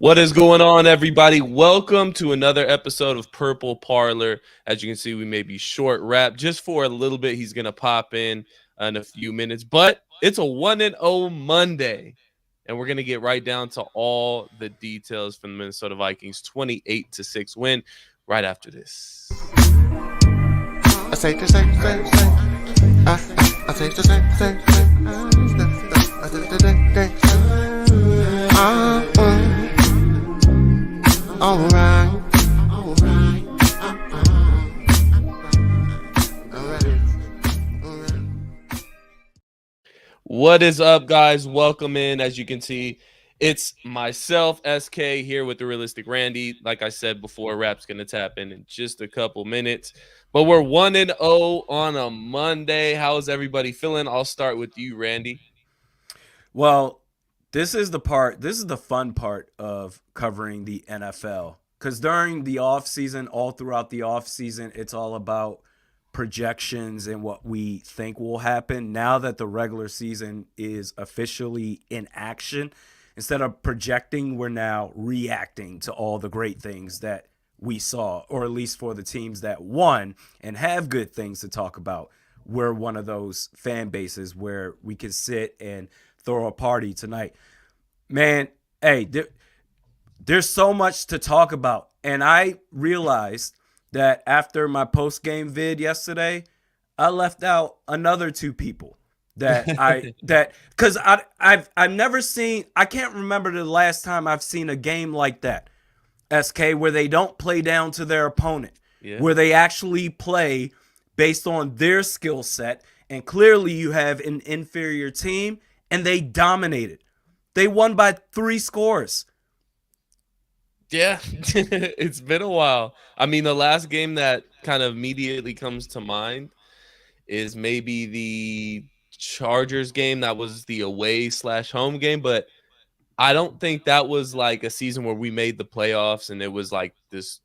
What is going on, everybody? Welcome to another episode of Purple Parlor. As you can see, we may be short wrap just for a little bit. He's going to pop in a few minutes, but it's a 1-0 Monday, and we're going to get right down to all the details from the Minnesota Vikings 28-6 win right after this. I say the same. I say the same. I say the same. Alright. What is up, guys? Welcome in. As you can see, it's myself, SK, here with the Realistic Randy. Like I said before, Rap's going to tap in just a couple minutes. But we're 1-0 on a Monday. How is everybody feeling? I'll start with you, Randy. Well, this is the fun part of covering the NFL. Because during the offseason, all throughout the offseason, it's all about projections and what we think will happen. Now that the regular season is officially in action, instead of projecting, we're now reacting to all the great things that we saw, or at least for the teams that won and have good things to talk about. We're one of those fan bases where we can sit and throw a party tonight. Man, hey, there's so much to talk about. And I realized that after my post-game vid yesterday, I left out another two people because I've never seen, I can't remember the last time I've seen a game like that, SK, where they don't play down to their opponent, where they actually play based on their skill set. And clearly you have an inferior team, and they dominated. They won by 3 scores. Yeah, it's been a while. I mean, the last game that kind of immediately comes to mind is maybe the Chargers game. That was the away/home game, but I don't think that was like a season where we made the playoffs and it was like this,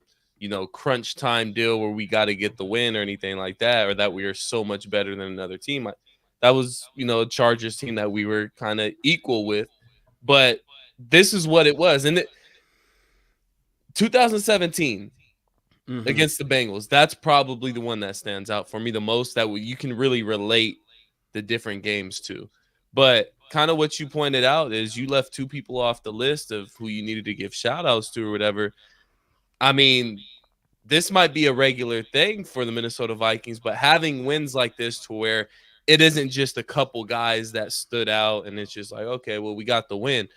crunch time deal where we got to get the win or anything like that, or that we are so much better than another team. That was, a Chargers team that we were kind of equal with, but this is what it was. And 2017 against the Bengals, that's probably the one that stands out for me the most, that you can really relate the different games to. But kind of what you pointed out is you left 2 people off the list of who you needed to give shout outs to or whatever. I mean, this might be a regular thing for the Minnesota Vikings, but having wins like this to where it isn't just a couple guys that stood out and it's just like, okay, well, we got the win.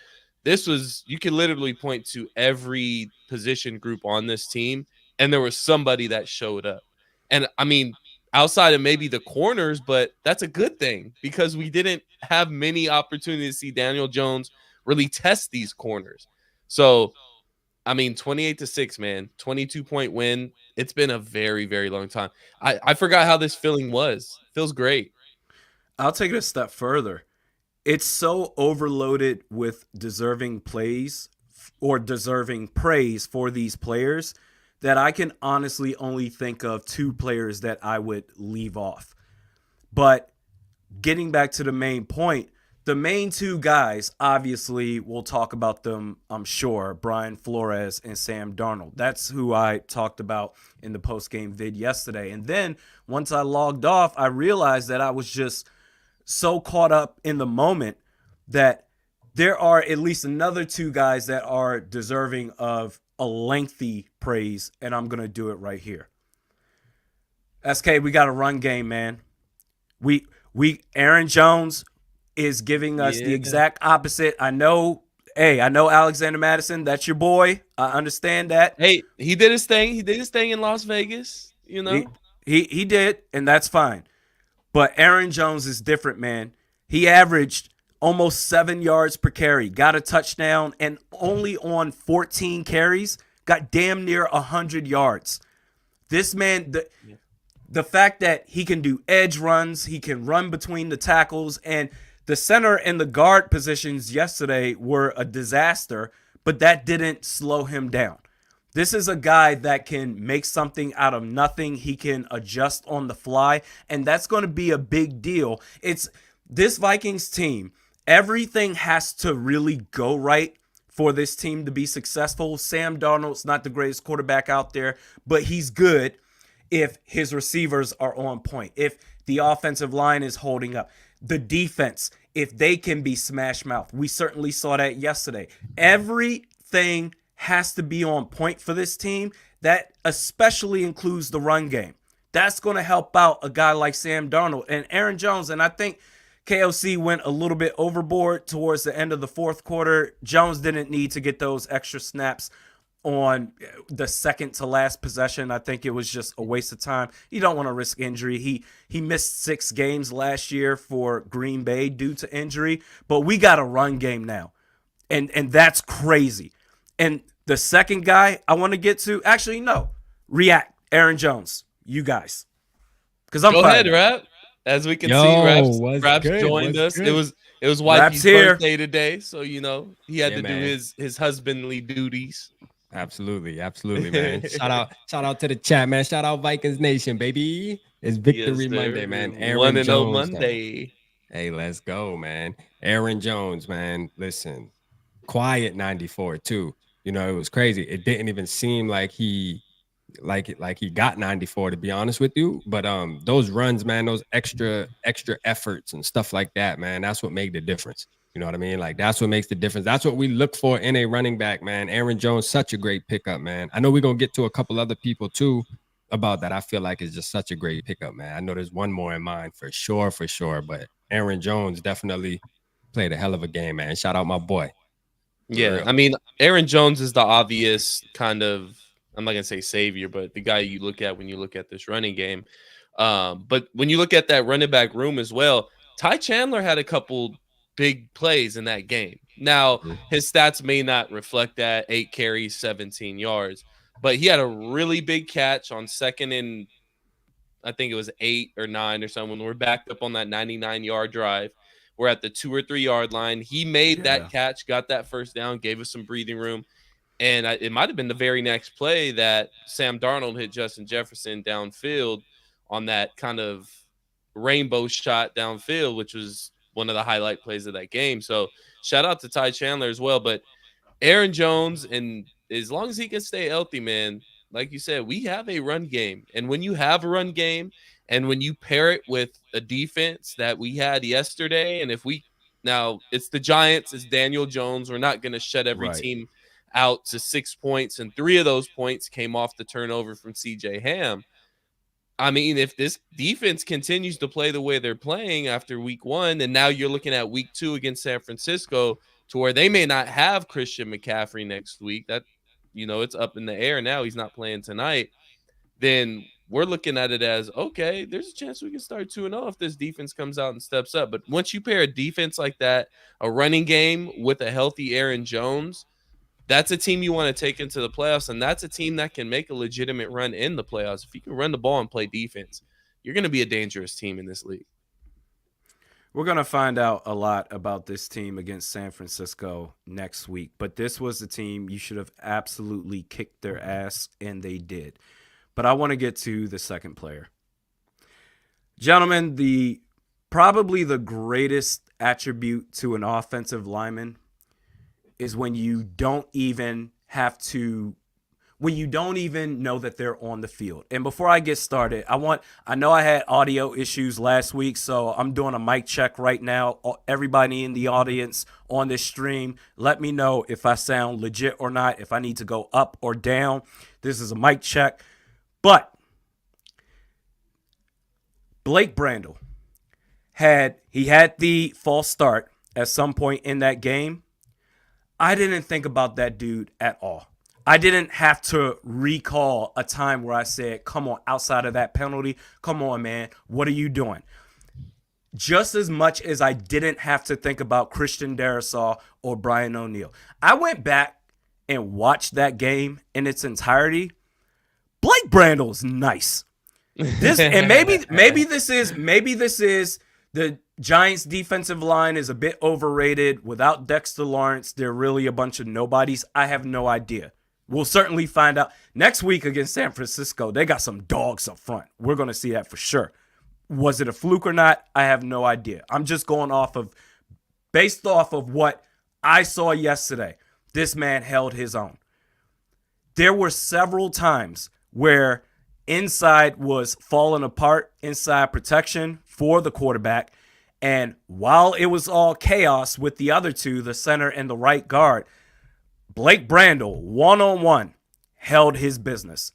This was, you can literally point to every position group on this team, and there was somebody that showed up. And I mean, outside of maybe the corners, but that's a good thing because we didn't have many opportunities to see Daniel Jones really test these corners. So, I mean, 28-6, man, 22-point win. It's been a very, very long time. I forgot how this feeling was. Feels great. I'll take it a step further. It's so overloaded with deserving praise for these players that I can honestly only think of 2 players that I would leave off. But getting back to the main point, the main 2 guys, obviously, we'll talk about them, I'm sure, Brian Flores and Sam Darnold. That's who I talked about in the post-game vid yesterday. And then once I logged off, I realized that I was just so caught up in the moment that there are at least another 2 guys that are deserving of a lengthy praise, and I'm going to do it right here. SK, we got a run game, man. Aaron Jones is giving us the exact opposite. I know Alexander Madison, that's your boy. I understand that. Hey, he did his thing. He did his thing in Las Vegas, He did, and that's fine. But Aaron Jones is different, man. He averaged almost 7 yards per carry, got a touchdown, and only on 14 carries, got damn near 100 yards. This man, the fact that he can do edge runs, he can run between the tackles, and the center and the guard positions yesterday were a disaster, but that didn't slow him down. This is a guy that can make something out of nothing. He can adjust on the fly, and that's going to be a big deal. It's this Vikings team. Everything has to really go right for this team to be successful. Sam Darnold's not the greatest quarterback out there, but he's good if his receivers are on point, if the offensive line is holding up, the defense, if they can be smash mouth. We certainly saw that yesterday. Everything has to be on point for this team. That especially includes the run game. That's going to help out a guy like Sam Darnold and Aaron Jones. And I think KOC went a little bit overboard towards the end of the fourth quarter. Jones didn't need to get those extra snaps on the second to last possession. I think it was just a waste of time. You don't want to risk injury. He missed 6 games last year for Green Bay due to injury, but we got a run game now. And that's crazy. And the second guy I want to get to, actually, no, react, Aaron Jones, you guys. Because I'm Go ahead, fired. Rap. As we can see, Raps joined us. Good? It was Wifey's here. birthday today, so he had to do his husbandly duties. Absolutely, man. Shout out to the chat, man. Shout out Vikings Nation, baby. It's Victory Monday, man. Aaron 1-0 Jones, Monday. Man. Hey, let's go, man. Aaron Jones, man. Listen, quiet 94 too. It was crazy. It didn't even seem like he got 94, to be honest with you. But those runs, man, those extra efforts and stuff like that, man, that's what made the difference. You know what I mean? Like, that's what makes the difference. That's what we look for in a running back, man. Aaron Jones, such a great pickup, man. I know we're going to get to a couple other people too about that. I feel like it's just such a great pickup, man. I know there's one more in mind for sure. But Aaron Jones definitely played a hell of a game, man. Shout out my boy. Yeah, I mean, Aaron Jones is the obvious kind of, I'm not going to say savior, but the guy you look at when you look at this running game. But when you look at that running back room as well, Ty Chandler had a couple big plays in that game. Now, his stats may not reflect that, 8 carries, 17 yards, but he had a really big catch on second and I think it was 8 or 9 or something. When we're backed up on that 99-yard drive, we're at the 2 or 3 yard line. He made that catch, got that first down, gave us some breathing room. And it might have been the very next play that Sam Darnold hit Justin Jefferson downfield on that kind of rainbow shot downfield, which was one of the highlight plays of that game. So shout out to Ty Chandler as well. But Aaron Jones, and as long as he can stay healthy, man, like you said, we have a run game. And when you have a run game and when you pair it with a defense that we had yesterday, and now it's the Giants, it's Daniel Jones. We're not going to shut every team out to 6 points, and 3 of those points came off the turnover from CJ Ham. I mean, if this defense continues to play the way they're playing after week 1, and now you're looking at week 2 against San Francisco to where they may not have Christian McCaffrey next week, that, it's up in the air now. He's not playing tonight. Then we're looking at it as, okay, there's a chance we can start 2-0 if this defense comes out and steps up. But once you pair a defense like that, a running game with a healthy Aaron Jones, that's a team you want to take into the playoffs, and that's a team that can make a legitimate run in the playoffs. If you can run the ball and play defense, you're going to be a dangerous team in this league. We're going to find out a lot about this team against San Francisco next week, but this was the team you should have absolutely kicked their ass, and they did. But I want to get to the second player. Gentlemen, probably the greatest attribute to an offensive lineman is when you don't even know that they're on the field. And before I get started, I know I had audio issues last week, so I'm doing a mic check right now. Everybody in the audience on this stream, let me know if I sound legit or not, if I need to go up or down. This is a mic check. But Blake Brandel had the false start at some point in that game. I didn't think about that dude at all. I didn't have to recall a time where I said, come on, outside of that penalty, come on, man, what are you doing? Just as much as I didn't have to think about Christian Darrisaw or Brian O'Neill. I went back and watched that game in its entirety. Blake Brandel's nice. Maybe this is the Giants defensive line is a bit overrated. Without Dexter Lawrence, they're really a bunch of nobodies. I have no idea. We'll certainly find out next week against San Francisco. They got some dogs up front. We're going to see that for sure. Was it a fluke or not? I have no idea. I'm just going based off of what I saw yesterday. This man held his own. There were several times where inside was falling apart, inside protection for the quarterback. And while it was all chaos with the other two, the center and the right guard, Blake Brandel, one-on-one, held his business.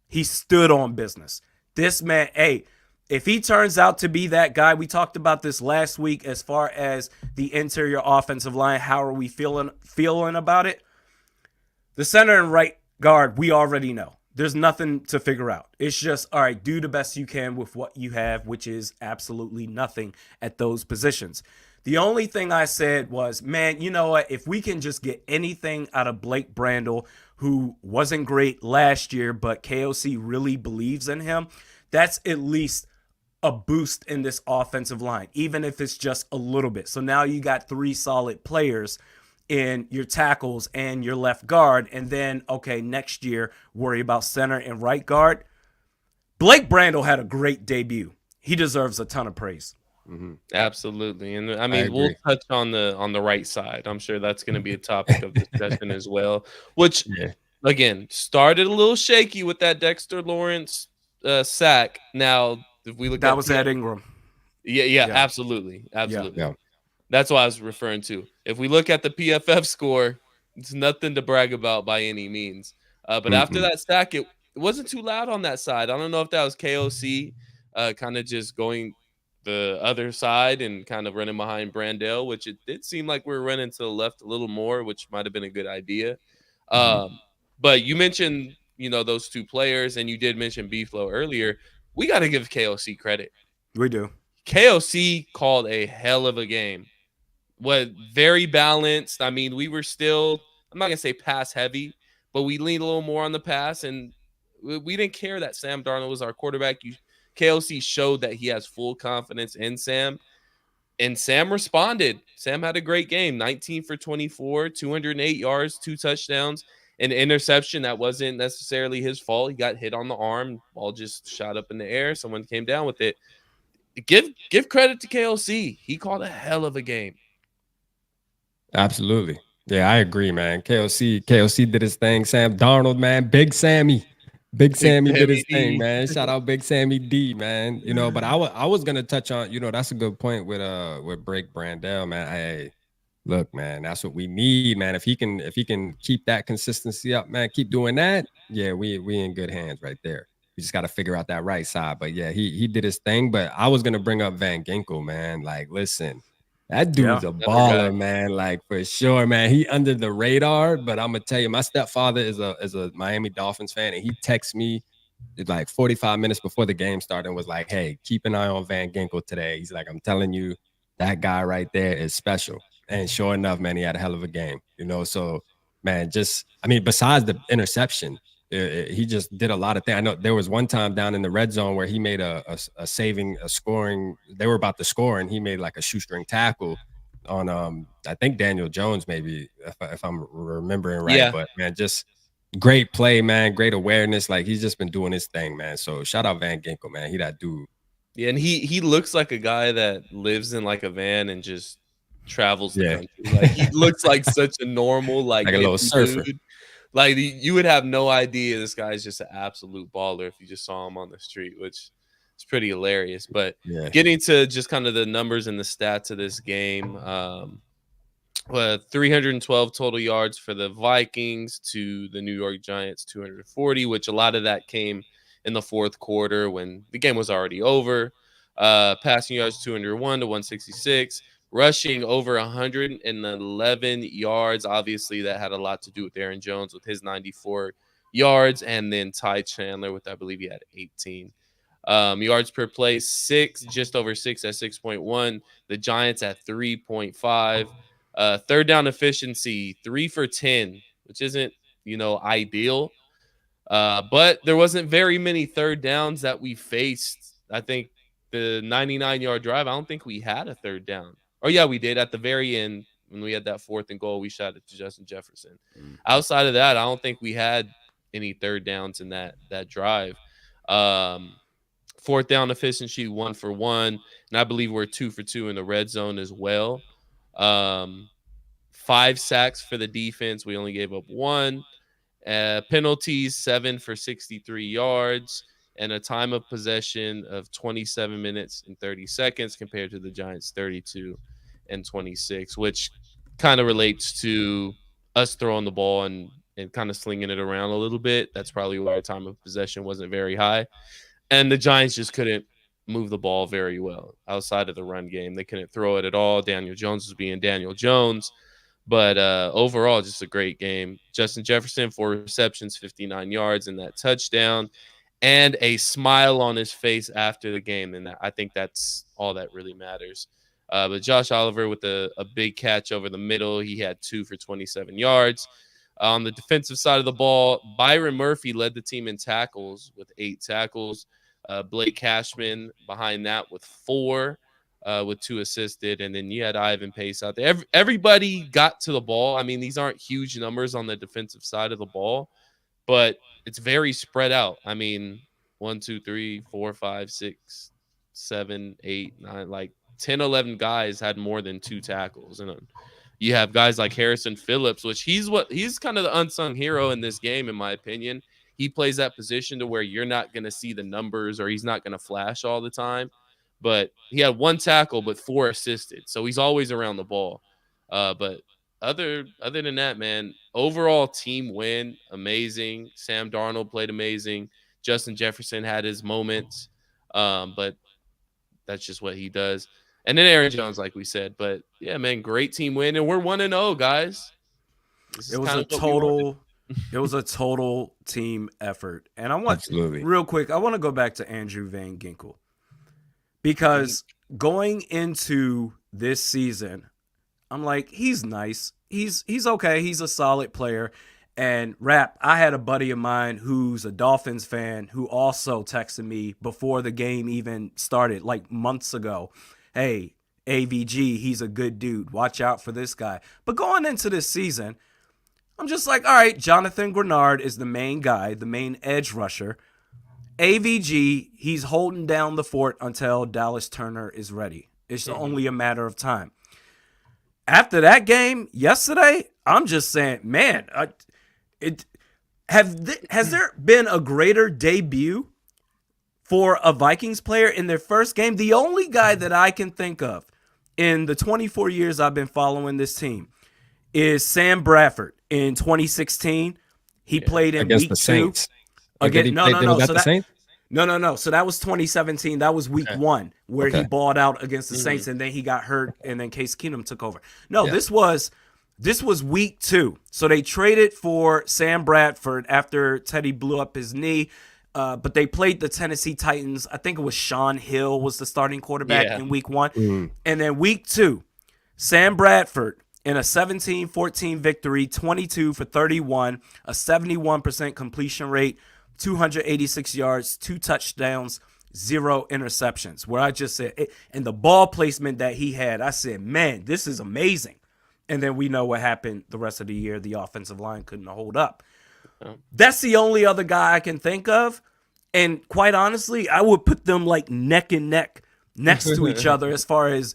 He stood on business. This man, hey, if he turns out to be that guy, we talked about this last week as far as the interior offensive line. How are we feeling about it? The center and right guard, we already know. There's nothing to figure out. It's just, all right, do the best you can with what you have, which is absolutely nothing at those positions. The only thing I said was, man, you know what? If we can just get anything out of Blake Brandel, who wasn't great last year, but KOC really believes in him, that's at least a boost in this offensive line, even if it's just a little bit. So now you got 3 solid players in your tackles and your left guard. And then, okay, next year, worry about center and right guard. Blake Brandel had a great debut. He deserves a ton of praise. Mm-hmm. Absolutely. And I mean, we'll touch on the right side. I'm sure that's going to be a topic of discussion as well, which again, started a little shaky with that Dexter Lawrence sack. Now, if we look that at was Ed Ingram. Yeah, absolutely. Yeah. That's what I was referring to. If we look at the PFF score, it's nothing to brag about by any means. But after that sack, it wasn't too loud on that side. I don't know if that was KOC kind of just going the other side and kind of running behind Brandel, which it did seem like we were running to the left a little more, which might have been a good idea. But you mentioned, those 2 players, and you did mention B-Flow earlier. We got to give KOC credit. We do. KOC called a hell of a game. Very balanced. I mean, we were still, I'm not going to say pass heavy, but we leaned a little more on the pass, and we didn't care that Sam Darnold was our quarterback. KOC showed that he has full confidence in Sam, and Sam responded. Sam had a great game, 19 for 24, 208 yards, 2 touchdowns, an interception that wasn't necessarily his fault. He got hit on the arm, ball just shot up in the air. Someone came down with it. Give credit to KOC. He called a hell of a game. Absolutely. Yeah, I agree, man. KOC did his thing. Sam Darnold, man, Big Sammy did his thing, man. Shout out Big Sammy D, man. But I was gonna touch on, that's a good point with Blake Brandel, man. Hey, look, man, that's what we need, man. If he can keep that consistency up, man, keep doing that. Yeah, we in good hands right there. We just got to figure out that right side. But yeah, he did his thing. But I was gonna bring up Van Ginkel, man. Like, listen. That dude's a baller, man. Like, for sure, man. He under the radar, but I'm gonna tell you, my stepfather is a Miami Dolphins fan, and he texted me like 45 minutes before the game started and was like, "Hey, keep an eye on Van Ginkel today." He's like, "I'm telling you, that guy right there is special." And sure enough, man, he had a hell of a game. So man, besides the interception, he just did a lot of things. I know there was one time down in the red zone where he made a scoring. They were about to score, and he made like a shoestring tackle on I think Daniel Jones, maybe if I'm remembering right. Yeah. But man, just great play, man. Great awareness. Like, he's just been doing his thing, man. So shout out Van Ginkel, man. He that dude. Yeah, and he looks like a guy that lives in like a van and just travels the country. Like, he looks like such a normal, like a little surfer. Dude. Like, you would have no idea this guy's just an absolute baller if you just saw him on the street, which is pretty hilarious. But getting to just kind of the numbers and the stats of this game, 312 total yards for the Vikings to the New York Giants 240, which a lot of that came in the fourth quarter when the game was already over. Passing yards 201 to 166. Rushing over 111 yards. Obviously, that had a lot to do with Aaron Jones with his 94 yards, and then Ty Chandler with, I believe he had 18. Yards per play, just over 6 at 6.1. The Giants at 3.5. Third down efficiency, 3 for 10, which isn't, ideal. But there wasn't very many third downs that we faced. I think the 99-yard drive, I don't think we had a third down. Oh, yeah, we did at the very end when we had that 4th and goal. We shot it to Justin Jefferson. Outside of that, I don't think we had any third downs in that drive. 4th down efficiency, 1 for 1. And I believe we're 2 for 2 in the red zone as well. 5 sacks for the defense. We only gave up 1. Penalties, 7 for 63 yards, and a time of possession of 27 minutes and 30 seconds compared to the Giants' 32 and 26, which kind of relates to us throwing the ball and kind of slinging it around a little bit. That's probably why our time of possession wasn't very high. And the Giants just couldn't move the ball very well outside of the run game. They couldn't throw it at all. Daniel Jones was being Daniel Jones. But overall, just a great game. Justin Jefferson, 4 receptions, 59 yards, and that touchdown, and a smile on his face after the game. And I think that's all that really matters. But Josh Oliver with a big catch over the middle. He had 2 for 27 yards. On the defensive side of the ball, Byron Murphy led the team in tackles with 8 tackles. Blake Cashman behind that with 4. With 2 assisted, and then you had Ivan Pace out there. Everybody got to the ball. I mean, these aren't huge numbers on the defensive side of the ball, but it's very spread out. I mean, 1, 2, 3, 4, 5, 6, 7, 8, 9, like 10, 11 guys had more than 2 tackles. And you have guys like Harrison Phillips, which he's kind of the unsung hero in this game, in my opinion. He plays that position to where you're not going to see the numbers, or he's not going to flash all the time. But he had 1 tackle, but 4 assisted. So he's always around the ball. But other than that, man, overall team win, amazing. Sam Darnold played amazing. Justin Jefferson had his moments, but that's just what he does. And then Aaron Jones, like we said. But yeah, man, great team win, and we're 1-0, guys. It was a total team effort. And I want real quick, I want to go back to Andrew Van Ginkel. Because going into this season, I'm like, he's nice. He's okay. He's a solid player. And Rap, I had a buddy of mine who's a Dolphins fan who also texted me before the game even started, like months ago. Hey, AVG, he's a good dude. Watch out for this guy. But going into this season, I'm just like, all right, Jonathan Grenard is the main guy, the main edge rusher. AVG, he's holding down the fort until Dallas Turner is ready. It's only a matter of time. After that game yesterday, I'm just saying, man, has there been a greater debut for a Vikings player in their first game? The only guy that I can think of in the 24 years I've been following this team is Sam Bradford in 2016. He played in week 2. Saints. Again, no. So that was 2017. That was week 1 where he balled out against the Saints, and then he got hurt, and then Case Keenum took over. This was week 2. So they traded for Sam Bradford after Teddy blew up his knee, but they played the Tennessee Titans. I think it was Sean Hill was the starting quarterback in week 1. And then week 2, Sam Bradford in a 17-14 victory, 22 for 31, a 71% completion rate, 286 yards, 2 touchdowns, 0 interceptions. Where I just said, and the ball placement that he had, I said, man, this is amazing. And then we know what happened the rest of the year. The offensive line couldn't hold up. That's the only other guy I can think of. And quite honestly, I would put them like neck and neck next to each other as far as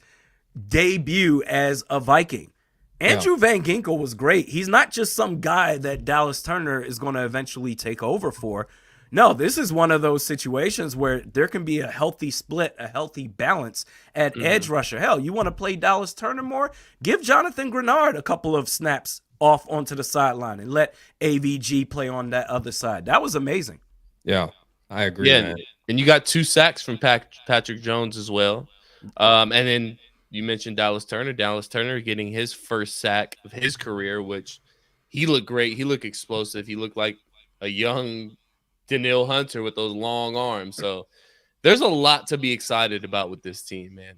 debut as a Viking. Andrew Van Ginkel was great. He's not just some guy that Dallas Turner is going to eventually take over for. No, this is one of those situations where there can be a healthy split, a healthy balance at edge rusher. Hell, you want to play Dallas Turner more? Give Jonathan Grenard a couple of snaps off onto the sideline and let AVG play on that other side. That was amazing. Yeah, I agree. Yeah, man. And you got 2 sacks from Patrick Jones as well. And then you mentioned Dallas Turner. Dallas Turner getting his first sack of his career, which he looked great. He looked explosive. He looked like a young Daniil Hunter with those long arms. So there's a lot to be excited about with this team, man.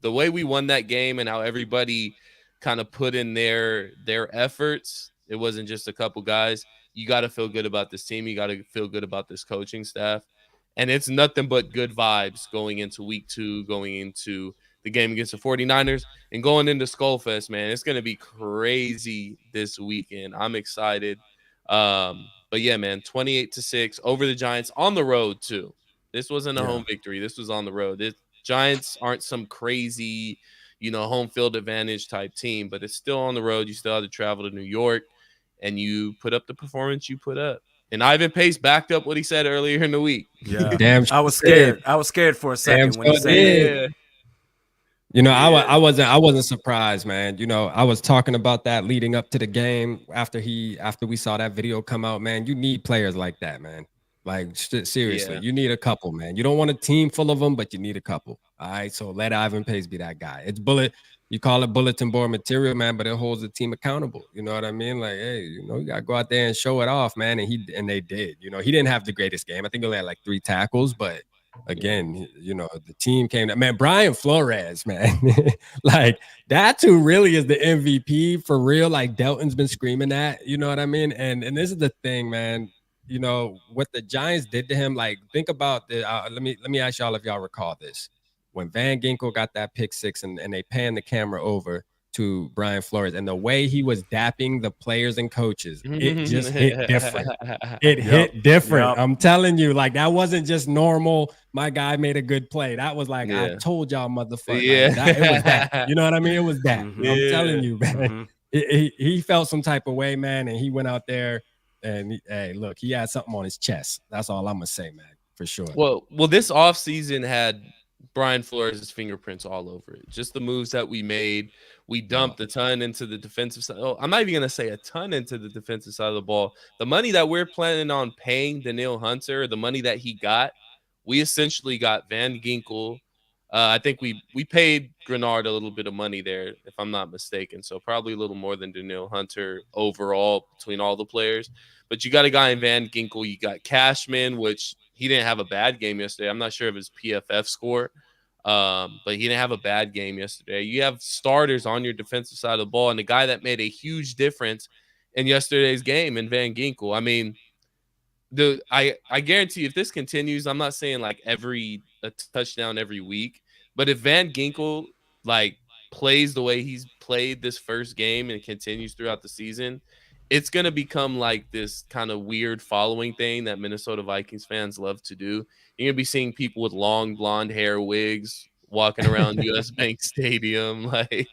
The way we won that game and how everybody kind of put in their efforts, it wasn't just a couple guys. You got to feel good about this team. You got to feel good about this coaching staff. And it's nothing but good vibes going into week 2, going into the game against the 49ers, and going into Skullfest, man. It's going to be crazy this weekend. I'm excited. But yeah, man, 28-6 over the Giants on the road too. This wasn't a home victory. This was on the road. The Giants aren't some crazy, home field advantage type team, but it's still on the road. You still have to travel to New York, and you put up the performance you put up. And Ivan Pace backed up what he said earlier in the week. Yeah, Damn, I was scared. I was scared for a second when he said that. I wasn't surprised, man. I was talking about that leading up to the game after we saw that video come out, man. You need players like that, man. Like seriously, you need a couple, man. You don't want a team full of them, but you need a couple. All right, so let Ivan Pace be that guy. You call it bulletin board material, man, but it holds the team accountable. You know what I mean? Like, hey, you gotta go out there and show it off, man. And they did. He didn't have the greatest game. I think he only had like 3 tackles, but again, the team came. Man, Brian Flores, man, like that's who really is the MVP for real. Like Delton's been screaming that. You know what I mean? And this is the thing, man. What the Giants did to him. Like, think about the. Let me ask y'all if y'all recall this. When Van Ginkel got that pick 6 and they panned the camera over to Brian Flores and the way he was dapping the players and coaches, it just hit different. Hit different. Yep. I'm telling you, like that wasn't just normal. My guy made a good play. That was like, I told y'all, motherfucker. Yeah. It was that. You know what I mean? It was that. I'm telling you, man. He felt some type of way, man, and he went out there and hey, look, he had something on his chest. That's all I'm gonna say, man, for sure. Well, this offseason had Brian Flores' fingerprints all over it. Just the moves that we made. We dumped a ton into the defensive side. Oh, I'm not even going to say a ton into the defensive side of the ball. The money that we're planning on paying Danielle Hunter, the money that he got, we essentially got Van Ginkel. I think we paid Grenard a little bit of money there, if I'm not mistaken. So probably a little more than Danielle Hunter overall between all the players. But you got a guy in Van Ginkel. You got Cashman, which he didn't have a bad game yesterday. I'm not sure of his PFF score, but he didn't have a bad game yesterday. You have starters on your defensive side of the ball, and the guy that made a huge difference in yesterday's game in Van Ginkel. I mean, I guarantee if this continues, I'm not saying like a touchdown every week, but if Van Ginkel like plays the way he's played this first game and continues throughout the season, it's going to become like this kind of weird following thing that Minnesota Vikings fans love to do. You're going to be seeing people with long blonde hair wigs walking around US Bank Stadium. Like,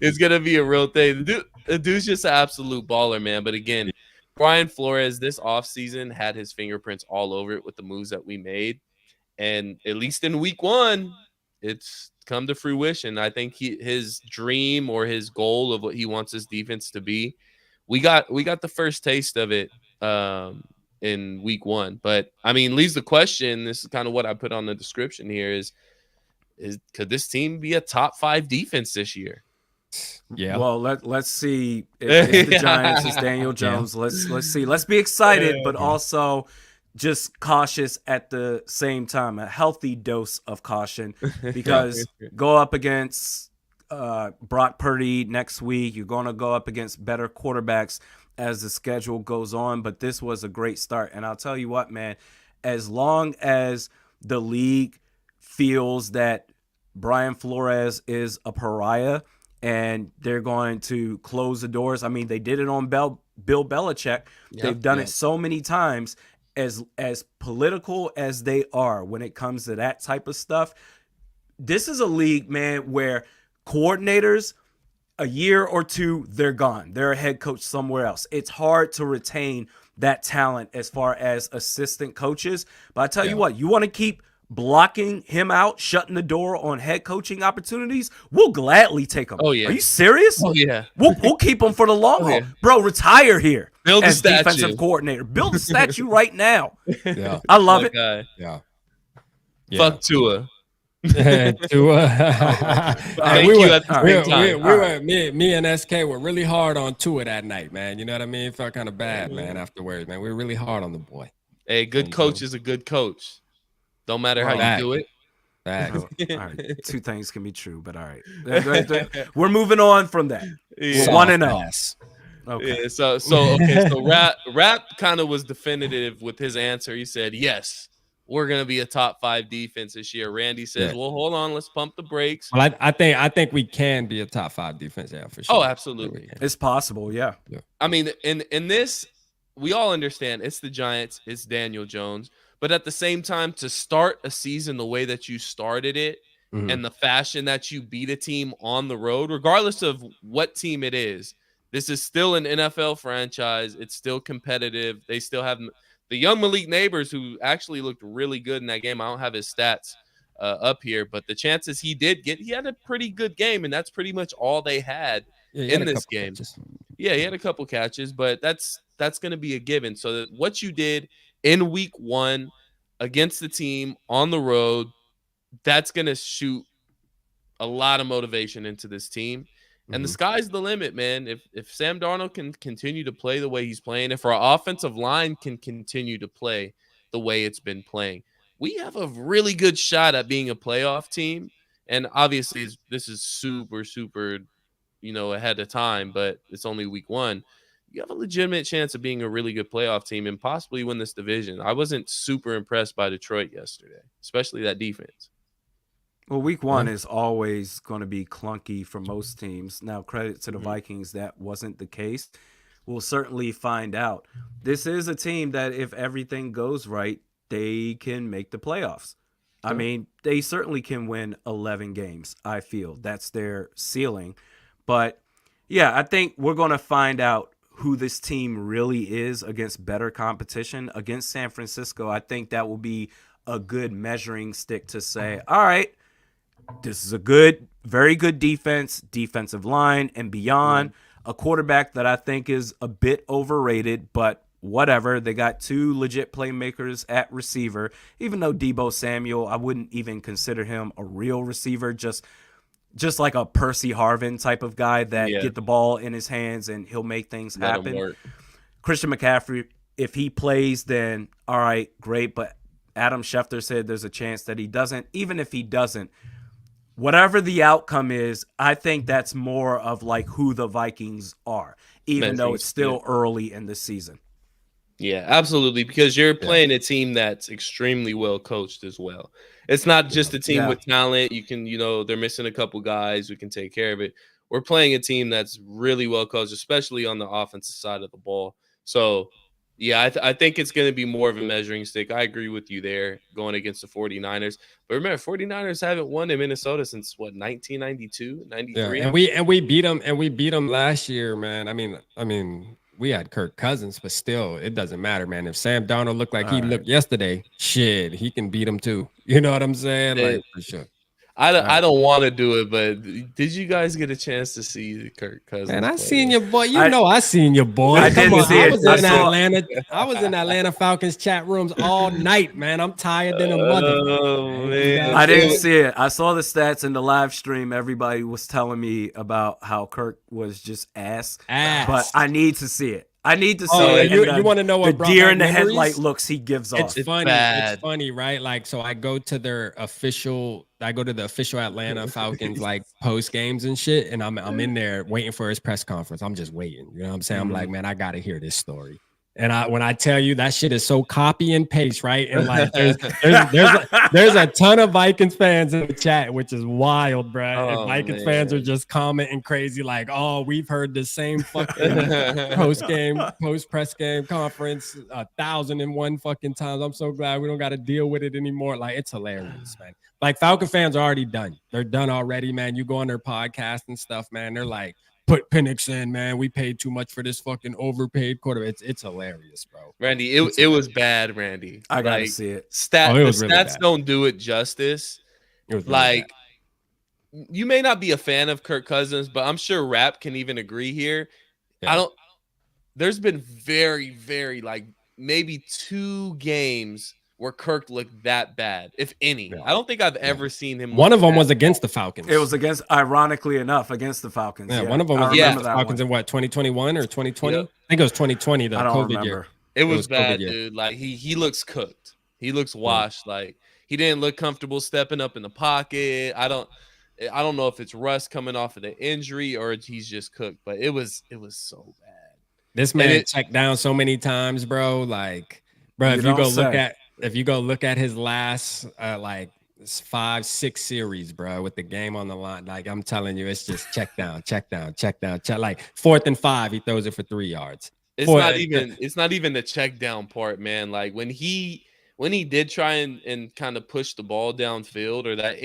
it's going to be a real thing. The dude's just an absolute baller, man. But again, Brian Flores this offseason had his fingerprints all over it with the moves that we made. And at least in week 1, it's come to fruition. I think his dream or his goal of what he wants his defense to be, we got the first taste of it in week 1. But I mean, leaves the question. This is kind of what I put on the description here is could this team be a top 5 defense this year? Yeah. Well, let's see. If the Giants, it's Daniel Jones. Yeah. Let's see. Let's be excited, but also just cautious at the same time. A healthy dose of caution, because go up against Brock Purdy next week. You're going to go up against better quarterbacks as the schedule goes on. But this was a great start, and I'll tell you what, man. As long as the league feels that Brian Flores is a pariah, and they're going to close the doors. I mean, they did it on Bill Belichick. Yep, they've done it so many times. As political as they are when it comes to that type of stuff, this is a league, man, where coordinators, a year or 2, they're gone. They're a head coach somewhere else. It's hard to retain that talent as far as assistant coaches. But I tell you what, you want to keep blocking him out, shutting the door on head coaching opportunities, we'll gladly take him. Oh, yeah. Are you serious? Oh, yeah. We'll keep him for the long haul. Yeah. Bro, retire here. Build as a defensive coordinator. Build a statue right now. Yeah. I love it. Yeah. Fuck Tua. Me and SK were really hard on Tua that night, man. You know what I mean? It felt kind of bad, man, afterwards, man. We were really hard on the boy. Hey, good coach is a good coach. Don't matter how you do it. All right. 2 things can be true, but all right. We're moving on from that. We're 1-0. Okay. Yeah, so Rap kind of was definitive with his answer. He said, yes, we're going to be a top 5 defense this year. Randy says, well, hold on, let's pump the brakes. Well, I think we can be a top 5 defense, for sure. Oh, absolutely. It's possible, yeah. I mean, in this, we all understand it's the Giants, it's Daniel Jones. But at the same time, to start a season the way that you started it, and the fashion that you beat a team on the road, regardless of what team it is. This is still an NFL franchise. It's still competitive. They still have the young Malik Neighbors, who actually looked really good in that game. I don't have his stats up here, but the chances he had a pretty good game, and that's pretty much all they had in this game. Yeah, he had a couple catches, but that's going to be a given. So that what you did in week 1 against the team on the road, that's going to shoot a lot of motivation into this team. And the sky's the limit, man. If Sam Darnold can continue to play the way he's playing, if our offensive line can continue to play the way it's been playing, we have a really good shot at being a playoff team. And obviously, this is super, super, ahead of time, but it's only week 1. You have a legitimate chance of being a really good playoff team and possibly win this division. I wasn't super impressed by Detroit yesterday, especially that defense. Well, week 1 is always going to be clunky for most teams. Now, credit to the Vikings, that wasn't the case. We'll certainly find out. This is a team that if everything goes right, they can make the playoffs. I mean, they certainly can win 11 games, I feel. That's their ceiling. But, yeah, I think we're going to find out who this team really is against better competition. Against San Francisco, I think that will be a good measuring stick to say, all right, this is a very good defensive line, and beyond a quarterback that I think is a bit overrated, but whatever. They got 2 legit playmakers at receiver, even though Deebo Samuel, I wouldn't even consider him a real receiver, just like a Percy Harvin type of guy that get the ball in his hands and he'll make things happen. Christian McCaffrey, if he plays, then all right, great. But Adam Schefter said there's a chance that he doesn't. Even if he doesn't, whatever the outcome is, I think that's more of like who the Vikings are, even though it's still early in the season. Yeah, absolutely, because you're playing a team that's extremely well coached as well. It's not just a team with talent. You can, they're missing a couple guys who can take care of it. We're playing a team that's really well coached, especially on the offensive side of the ball. So, yeah, I think it's going to be more of a measuring stick. I agree with you there going against the 49ers. But remember, 49ers haven't won in Minnesota since, 1992, 93? Yeah, and we beat them last year, man. I mean, we had Kirk Cousins, but still, it doesn't matter, man. If Sam Darnold looked like he looked yesterday, shit, he can beat him too. You know what I'm saying? Like, for sure. I don't want to do it, but did you guys get a chance to see Kirk Cousins? And I seen your boy. I seen your boy. I didn't see it. I was in Atlanta Falcons chat rooms all night, man. I'm tired than a mother. Oh, man. I didn't see it. I saw the stats in the live stream. Everybody was telling me about how Kirk was just ass. But I need to see it. I need to see it. You want to know what the deer in the headlight looks he gives off? It's funny. Bad. It's funny, right? Like, so I go to the official Atlanta Falcons like post games and shit, and I'm in there waiting for his press conference. I'm just waiting. You know what I'm saying? I'm like, man, I gotta hear this story. And when I tell you that shit is so copy and paste, right? And like there's a ton of Vikings fans in the chat, which is wild, bro. And Vikings fans are just commenting crazy, like, oh, we've heard the same fucking post press game conference 1,001 fucking times. I'm so glad we don't got to deal with it anymore. Like, it's hilarious, man. Like, Falcon fans are already done. They're done already, man. You go on their podcast and stuff, man. They're like, put Penix in, man. We paid too much for this fucking overpaid quarterback. It's hilarious, bro. Randy, it was bad, Randy. I gotta see it. The stats don't do it justice. Like, you may not be a fan of Kirk Cousins, but I'm sure Rap can even agree here. Yeah. There's been very, very, like, maybe 2 games where Kirk looked that bad, if any. I don't think I've ever seen him. One of them was against the Falcons. It was ironically enough, against the Falcons. Yeah, one of them was against the Falcons in 2021 or 2020? I think it was 2020, the COVID year. It was bad, dude. Like, he looks cooked. He looks washed. Like, he didn't look comfortable stepping up in the pocket. I don't know if it's rust coming off of the injury or he's just cooked, but it was so bad. This man checked down so many times, bro. Like, bro, if you go look at his last like 5-6 series, bro, with the game on the line, like, I'm telling you, it's just check down. Like 4th and 5, he throws it for 3 yards. It's not even the check down part, man. Like, when he when he did try and kind of push the ball downfield, or that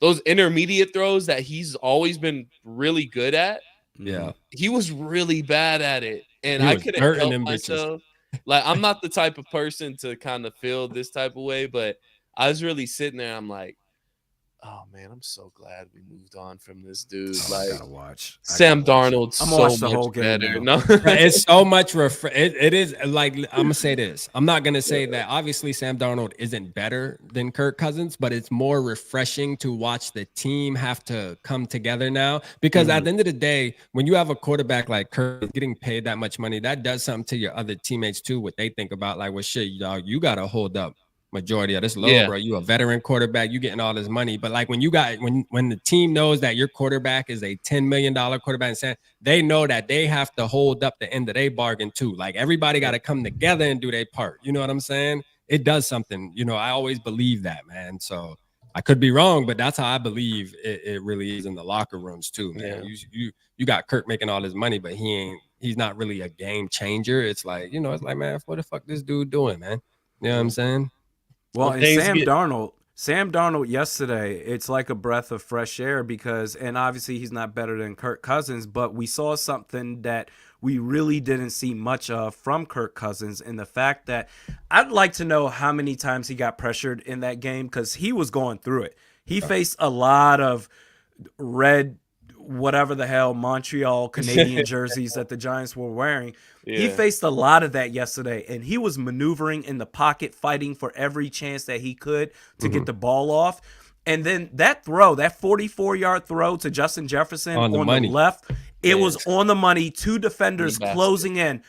those intermediate throws that he's always been really good at, Yeah. he was really bad at it. And He I was couldn't dirting help them bitches. myself. Like, I'm not the type of person to kind of feel this type of way, but I was really sitting there. I'm like, oh man, I'm so glad we moved on from this dude. I Like, gotta watch. Sam Darnold's I'm so gonna watch the much whole game better. now. No, It's so much it is like, I'm gonna say this. I'm not gonna say that obviously Sam Darnold isn't better than Kirk Cousins, but it's more refreshing to watch the team have to come together now. Because at the end of the day, when you have a quarterback like Kirk getting paid that much money, that does something to your other teammates too. What they think about, like, well, shit, y'all, you gotta hold up majority of this load, Yeah. bro. You a veteran quarterback, you getting all this money. But like when you got when the team knows that your quarterback is a $10 million quarterback, and they know that they have to hold up the end of their bargain too. Like everybody got to come together and do their part. You know what I'm saying? It does something. You know, I always believe that, man. So I could be wrong, but that's how I believe it really is in the locker rooms too, man. Yeah. You got Kirk making all this money, but he's not really a game changer. It's like, you know, it's like, man, what the fuck this dude doing, man? You know what I'm saying? Well, Well, and things Sam get- Darnold yesterday, it's like a breath of fresh air because, and obviously he's not better than Kirk Cousins, but we saw something that we really didn't see much of from Kirk Cousins, in the fact that I'd like to know how many times he got pressured in that game, because he was going through it. He faced a lot of red, whatever the hell, Montreal Canadian jerseys that the Giants were wearing. He Yeah. faced a lot of that yesterday, and he was maneuvering in the pocket, fighting for every chance that he could to get the ball off. And then that throw, that 44-yard throw to Justin Jefferson On the on money. the left, it Yeah. was on the money. Two defenders basket. closing in.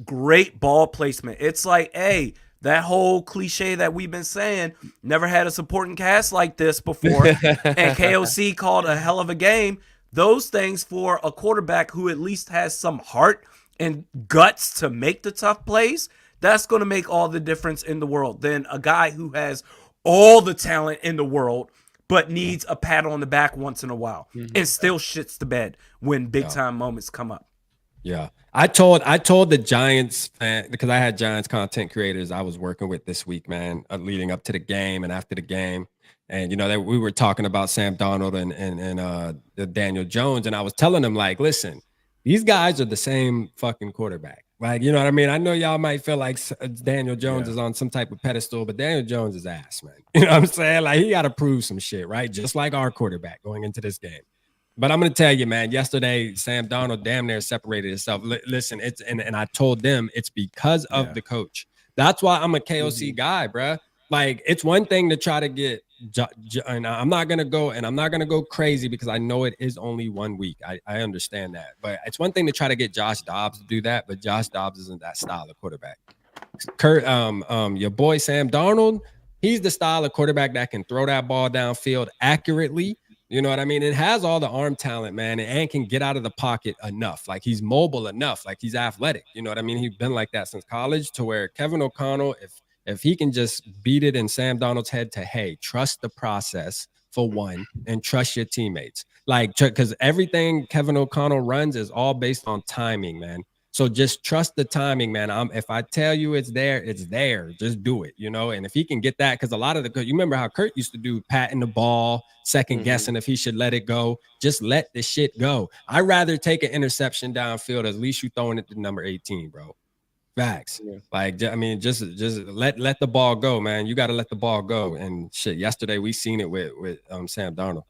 Great ball placement. It's like, hey, that whole cliche that we've been saying, never had a supporting cast like this before, and KOC called a hell of a game. Those things for a quarterback who at least has some heart and guts to make the tough plays, that's going to make all the difference in the world than a guy who has all the talent in the world but needs a pat on the back once in a while and still shits the bed when big time moments come up. Yeah. I told the Giants fan, because I had Giants content creators I was working with this week, man, leading up to the game and after the game. And, you know, that we were talking about Sam Darnold and Daniel Jones. And I was telling them, like, listen, these guys are the same fucking quarterback. Like, you know what I mean? I know y'all might feel like Daniel Jones is on some type of pedestal, but Daniel Jones is ass, man. You know what I'm saying? Like, he got to prove some shit, right? Just like our quarterback going into this game. But I'm going to tell you, man, yesterday, Sam Darnold damn near separated himself. Listen, and I told them it's because of the coach. That's why I'm a KOC guy, bro. Like, it's one thing to try to get, and I'm not going to go crazy because I know it is only 1 week. I understand that. But it's one thing to try to get Josh Dobbs to do that, but Josh Dobbs isn't that style of quarterback. Your boy Sam Darnold, he's the style of quarterback that can throw that ball downfield accurately. You know what I mean? It has all the arm talent, man, and can get out of the pocket enough. Like, he's mobile enough. Like, he's athletic. You know what I mean? He's been like that since college, to where Kevin O'Connell, if he can just beat it in Sam Darnold's head to, hey, trust the process for one, and trust your teammates. Like, because everything Kevin O'Connell runs is all based on timing, man. So just trust the timing, man. If I tell you it's there, it's there. Just do it, you know? And if he can get that, because a lot of you remember how Kurt used to do patting the ball, second guessing if he should let it go. Just let the shit go. I'd rather take an interception downfield. At least you throwing it to number 18, bro. Facts. Yeah. Like, I mean, just let the ball go, man. You got to let the ball go. And shit, yesterday we seen it with Sam Darnold,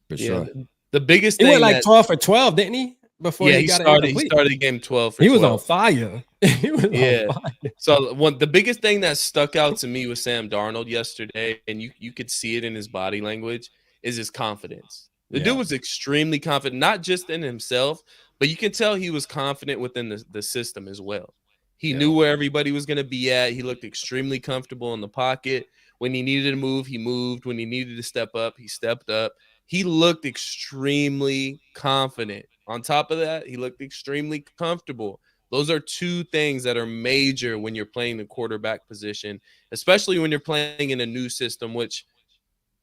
for sure. The biggest thing, he went like 12 for 12, didn't he? Before he started the game 12 for 12. He was on fire. He was on fire. So the biggest thing that stuck out to me with Sam Darnold yesterday, and you could see it in his body language, is his confidence. The dude was extremely confident, not just in himself, but you can tell he was confident within the system as well. He knew where everybody was going to be at. He looked extremely comfortable in the pocket. When he needed to move, he moved. When he needed to step up, he stepped up. He looked extremely confident. On top of that, he looked extremely comfortable. Those are two things that are major when you're playing the quarterback position, especially when you're playing in a new system, which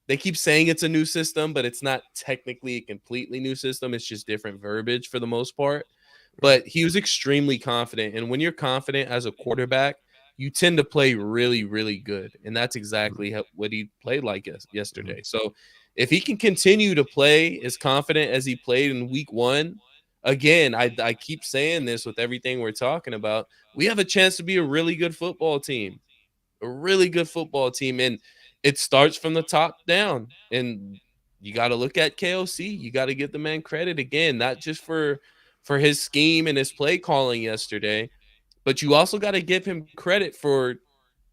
they keep saying it's a new system, but it's not technically a completely new system. It's just different verbiage for the most part. But he was extremely confident. And when you're confident as a quarterback, you tend to play really, really good. And that's exactly what he played like yesterday. So if he can continue to play as confident as he played in week 1, again, I keep saying this with everything we're talking about, we have a chance to be a really good football team. A really good football team. And it starts from the top down. And you got to look at KOC. You got to give the man credit again, not just for his scheme and his play calling yesterday, but you also got to give him credit for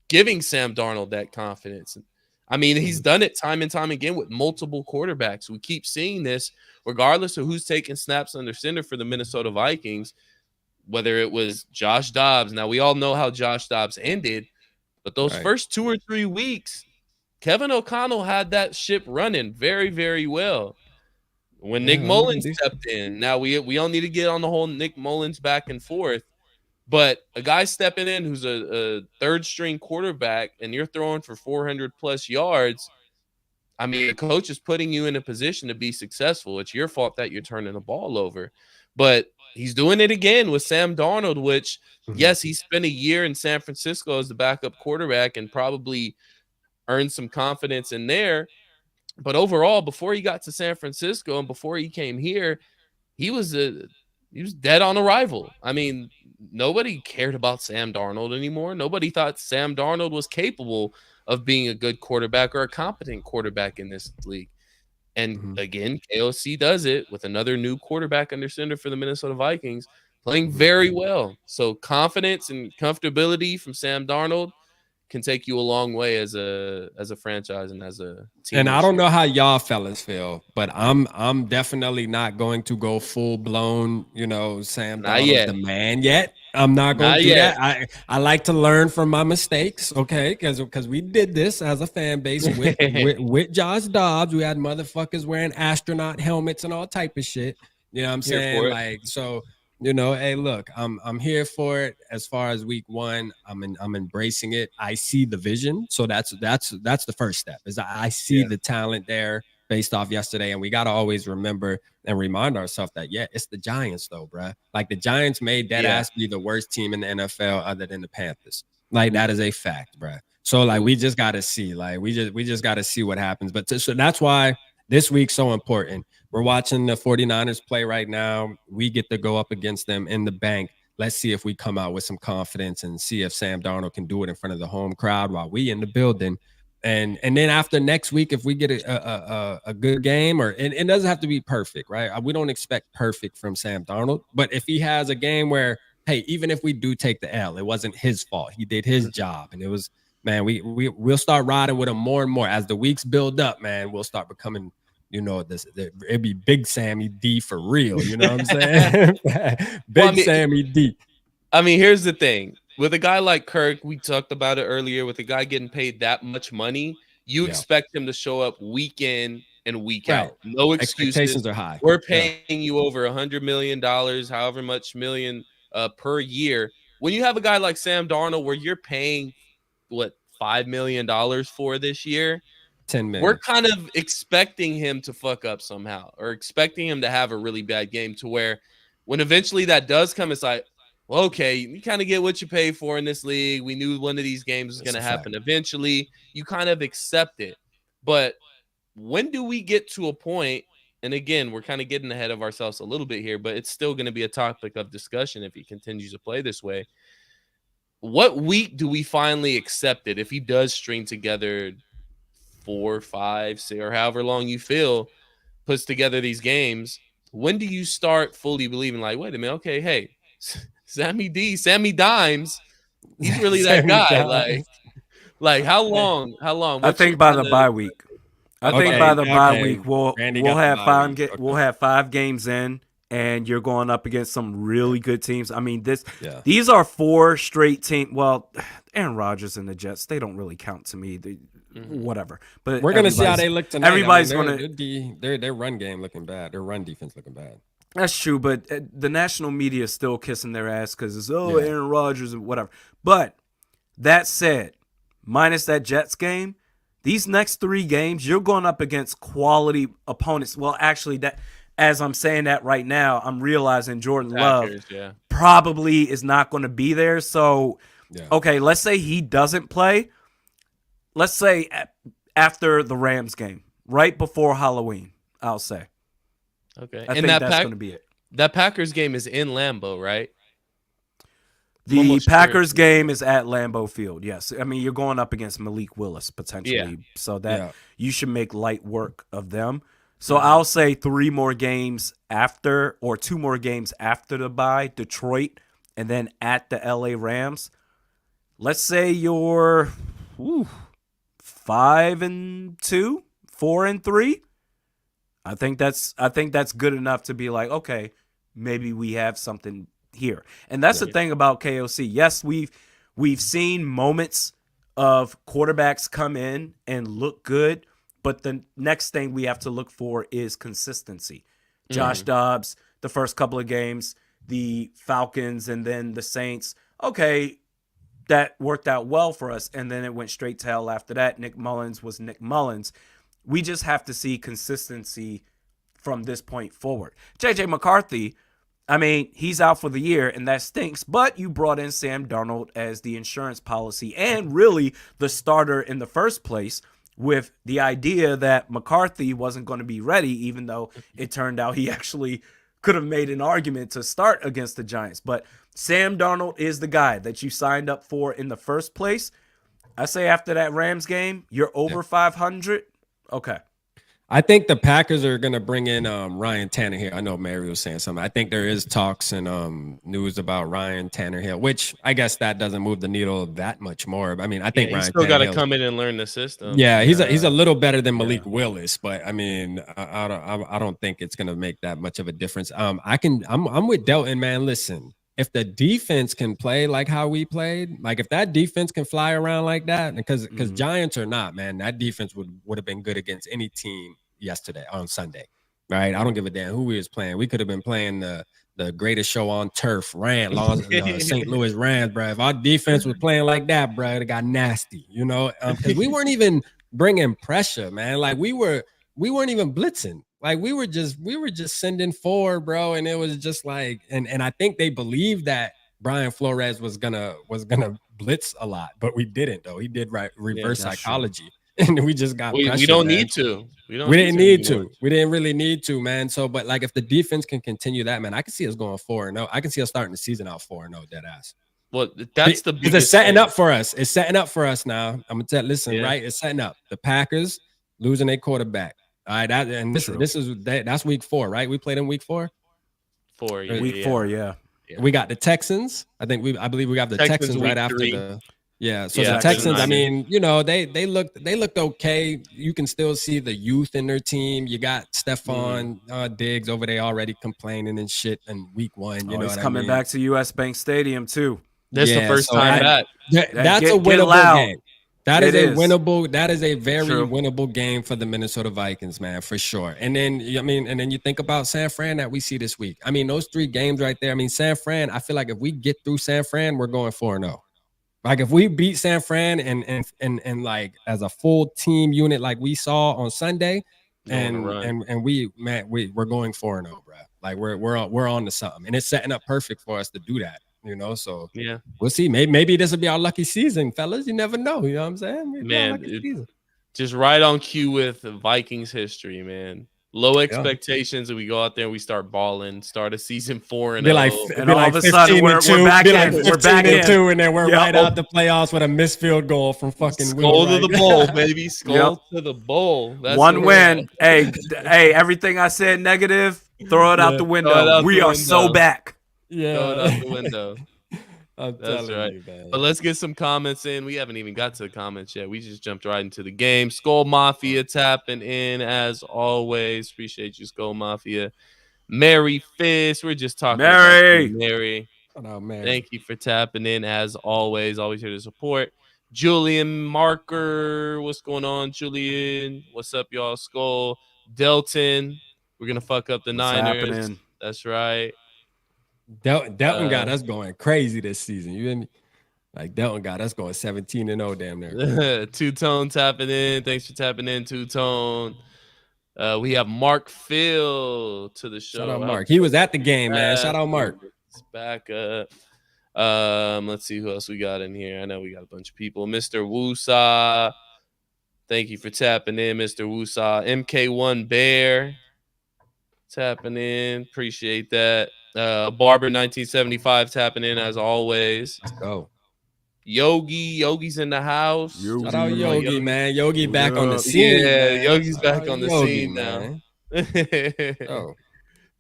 giving Sam Darnold that confidence. I mean, he's done it time and time again with multiple quarterbacks. We keep seeing this regardless of who's taking snaps under center for the Minnesota Vikings, whether it was Josh Dobbs. Now, we all know how Josh Dobbs ended, but those first 2 or 3 weeks, Kevin O'Connell had that ship running very, very well. When Nick Mullins stepped in, now we don't need to get on the whole Nick Mullins back and forth, but a guy stepping in who's a third-string quarterback and you're throwing for 400-plus yards, I mean, the coach is putting you in a position to be successful. It's your fault that you're turning the ball over. But he's doing it again with Sam Darnold, which, yes, he spent a year in San Francisco as the backup quarterback and probably earned some confidence in there. But overall, before he got to San Francisco and before he came here, he was dead on arrival. I mean, nobody cared about Sam Darnold anymore. Nobody thought Sam Darnold was capable of being a good quarterback or a competent quarterback in this league. And again, KOC does it with another new quarterback under center for the Minnesota Vikings, playing very well. So confidence and comfortability from Sam Darnold can take you a long way as a franchise and as a team. And I don't know how y'all fellas feel, but I'm definitely not going to go full blown, Sam Darnold the man yet. I'm not going to do that. I like to learn from my mistakes, okay? Because we did this as a fan base with Josh Dobbs. We had motherfuckers wearing astronaut helmets and all type of shit. You know what I'm saying? Like, so, hey, look, I'm here for it. As far as week 1, I'm embracing it. I see the vision. So that's the first step. Is I see the talent there based off yesterday, and we got to always remember and remind ourselves that it's the Giants though, bruh. Like the Giants made that ass be the worst team in the NFL other than the Panthers. Like that is a fact, bruh. So like we just got to see, like we just got to see what happens. But so that's why this week's so important. We're watching the 49ers play right now. We get to go up against them in the bank. Let's see if we come out with some confidence and see if Sam Darnold can do it in front of the home crowd while we in the building. And then after next week, if we get a good game, or it doesn't have to be perfect, right? We don't expect perfect from Sam Darnold. But if he has a game where, hey, even if we do take the L, it wasn't his fault. He did his job. And it was, man, we'll start riding with him more and more. As the weeks build up, man, we'll start becoming, it'd be Big Sammy D for real. You know what I'm saying? Sammy D. I mean, here's the thing. With a guy like Kirk, we talked about it earlier, with a guy getting paid that much money, you expect him to show up week in and week out. No excuses. Expectations are high. We're paying you over $100 million, however much million per year. When you have a guy like Sam Darnold where you're paying, $5 million for this year, 10 million. We're kind of expecting him to fuck up somehow, or expecting him to have a really bad game, to where when eventually that does come, it's like, well, okay, you kind of get what you pay for in this league. We knew one of these games was going to happen eventually. You kind of accept it. But when do we get to a point, and again, we're kind of getting ahead of ourselves a little bit here, but it's still going to be a topic of discussion if he continues to play this way. What week do we finally accept it if he does string together 4, 5, 6, or however long you feel, puts together these games? When do you start fully believing, like, wait a minute, okay, hey, Sammy Dimes, he's really that guy. Like how long? I think by the bye week. Bye week we'll have 5 games in, and you're going up against some really good teams. I mean, these are 4 straight teams. Well, Aaron Rodgers and the Jets, they don't really count to me. Whatever. But we're gonna see how they look tonight. Everybody's their run game looking bad. Their run defense looking bad. That's true, but the national media is still kissing their ass because it's Aaron Rodgers and whatever. But that said, minus that Jets game, these next 3 games, you're going up against quality opponents. Well, actually, that as I'm saying that right now, I'm realizing Jordan Love probably is not going to be there. So Yeah. Okay, let's say he doesn't play. Let's say after the Rams game, right before Halloween, I'll say. Okay. I And think that's going to be it. that Packers game is in Lambeau, right? I'm The almost sure Packers it's in game Lambeau. is at Lambeau Field. Yes, I mean you're going up against Malik Willis Yeah. potentially, so that Yeah. you should make light work of them. So Mhm. I'll say 3 more games after, or 2 more games after the bye, Detroit, and then at the LA Rams. Let's say you're 5-2, 4-3. I think that's good enough to be like, okay, maybe we have something here. And that's the thing about KOC. Yes, we've seen moments of quarterbacks come in and look good, but the next thing we have to look for is consistency. Josh Dobbs, the first couple of games, the Falcons, and then the Saints. Okay, that worked out well for us, and then it went straight to hell after that. Nick Mullins was Nick Mullins. We just have to see consistency from this point forward. JJ McCarthy, I mean, he's out for the year, and that stinks, but you brought in Sam Darnold as the insurance policy and really the starter in the first place, with the idea that McCarthy wasn't going to be ready, even though it turned out he actually could have made an argument to start against the Giants. But Sam Darnold is the guy that you signed up for in the first place. I say after that Rams game, you're over 500. Okay. I think the Packers are going to bring in Ryan Tannehill. I know Mary was saying something. I think there is talks and news about Ryan Tannehill, which I guess that doesn't move the needle that much more. I mean, I think he's Ryan still got to Tannehill- come in and learn the system. Yeah, he's a little better than Malik Willis, but I mean, I don't think it's going to make that much of a difference. I'm with Delton, man. Listen, if the defense can play like how we played, like if that defense can fly around like that, because Giants are not, man, that defense would have been good against any team yesterday on Sunday, right? I don't give a damn who we was playing. We could have been playing the greatest show on turf, St. Louis Rams, bro. If our defense was playing like that, bro, it got nasty, you know, because we weren't even bringing pressure, man. Like we weren't even blitzing. Like we were just sending forward, bro, and it was just like, and I think they believed that Brian Flores was gonna blitz a lot, but we didn't though. He did reverse psychology. And we just got pressure. We don't man. need to. We didn't need to. We didn't really need to, man. So, but like, if the defense can continue that, man, I can see us going 4-0. I can see us starting the season out 4-0, dead ass. Well, that's the biggest. It's setting up for us. It's setting up for us now. I'm gonna tell. Listen, right? It's setting up. The Packers losing their quarterback. All right, that's week 4, right? We played in week 4. Week 4, yeah. We got the Texans. I believe we got the Texans right after 3. the. Yeah, so the Texans, I mean, you know, they looked okay. You can still see the youth in their team. You got Stephon Diggs over there already complaining and shit in week 1. You know, he's coming back to US Bank Stadium too. That's the first time back. That's a winnable game. That is a winnable. That is a very winnable game for the Minnesota Vikings, man, for sure. And then you think about San Fran that we see this week. I mean, those 3 games right there. I mean, San Fran. I feel like if we get through San Fran, we're going 4-0. Like if we beat San Fran and like as a full team unit like we saw on Sunday, we're going 4-0, bro. Like we're on to something, and it's setting up perfect for us to do that. You know, so yeah, we'll see. Maybe this will be our lucky season, fellas. You never know. You know what I'm saying? Man, just right on cue with Vikings history, man. Low expectations, and we go out there and we start balling. Start a season 4-0, and all of a sudden we're back in. We're back in 2, and then we're right out the playoffs with a missed field goal from fucking Skull to the bowl, baby. Skull to the bowl. That's 1 win. Hey, everything I said negative, throw it out the window. We are so back. Yeah, throw it out the window. That's right. You, man. But let's get some comments in. We haven't even got to the comments yet. We just jumped right into the game. Skull Mafia tapping in as always. Appreciate you, Skull Mafia. Mary Fist. We're just talking about you, Mary. Oh, man. Thank you for tapping in as always. Always here to support. Julian Marker. What's going on, Julian? What's up, y'all? Skull. Delton. We're going to fuck up the Niners. Happening? That's right. Delton got us going crazy this season. You hear me? Like Delton got us going 17-0 damn near. Two-Tone tapping in. Thanks for tapping in, Two-Tone. We have Mark Phil to the show. Shout out Mark. He was at the game, man. Shout out Mark. It's back up. Let's see who else we got in here. I know we got a bunch of people. Mr. Woosaw. Thank you for tapping in, Mr. Woosaw. MK1 Bear. Tapping in. Appreciate that. Barber 1975 tapping in as always. Let's go. Yogi's in the house. Yogi. Shout out Yogi, man. Yogi back on the up? scene. Yeah, man. Yogi's Shout back out on the Yogi, scene now. man. Oh,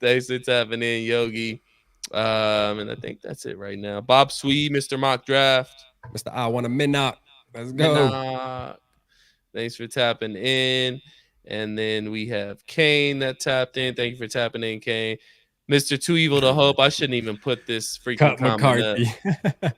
Thanks for tapping in, Yogi. And I think that's it right now. Bob Sweet, Mr. Mock Draft. Mr. I want a midnight. Let's go. Thanks for tapping in. And then we have Kane that tapped in. Thank you for tapping in, Kane. Mr. Too Evil to Hope. I shouldn't even put this freaking Cut comment McCarthy.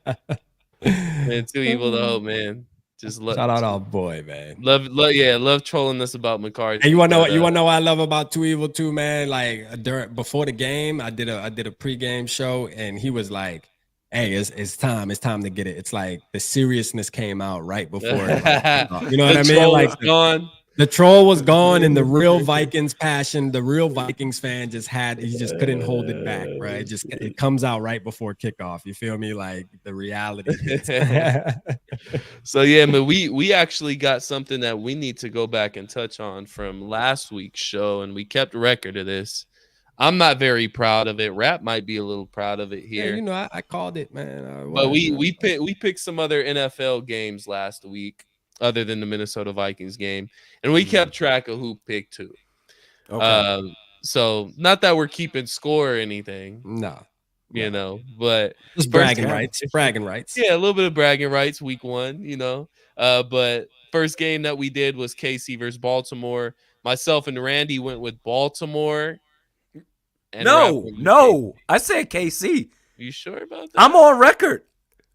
up. Man, Too Evil to Hope, man. Just Shout out our boy, man. Love trolling us about McCarthy. And you wanna know what? You wanna know what I love about Too Evil too, man? Like before the game, I did a pregame show, and he was like, "Hey, it's time to get it." It's like the seriousness came out right before. You know what I mean? Like gone. The troll was gone, and the real Vikings passion, the real Vikings fan he just couldn't hold it back, right? It comes out right before kickoff. You feel me? Like the reality. So yeah, but we actually got something that we need to go back and touch on from last week's show, and we kept record of this. I'm not very proud of it. Rap might be a little proud of it here. Yeah, you know, I called it, man. But we picked some other NFL games last week, other than the Minnesota Vikings game, and we kept track of who picked who. Okay. So not that we're keeping score or anything, No, you know, but just bragging rights. Yeah, a little bit of bragging rights. Week 1, you know. But first game that we did was KC versus Baltimore. Myself and Randy went with Baltimore. And No, I said KC. You sure about that? I'm on record.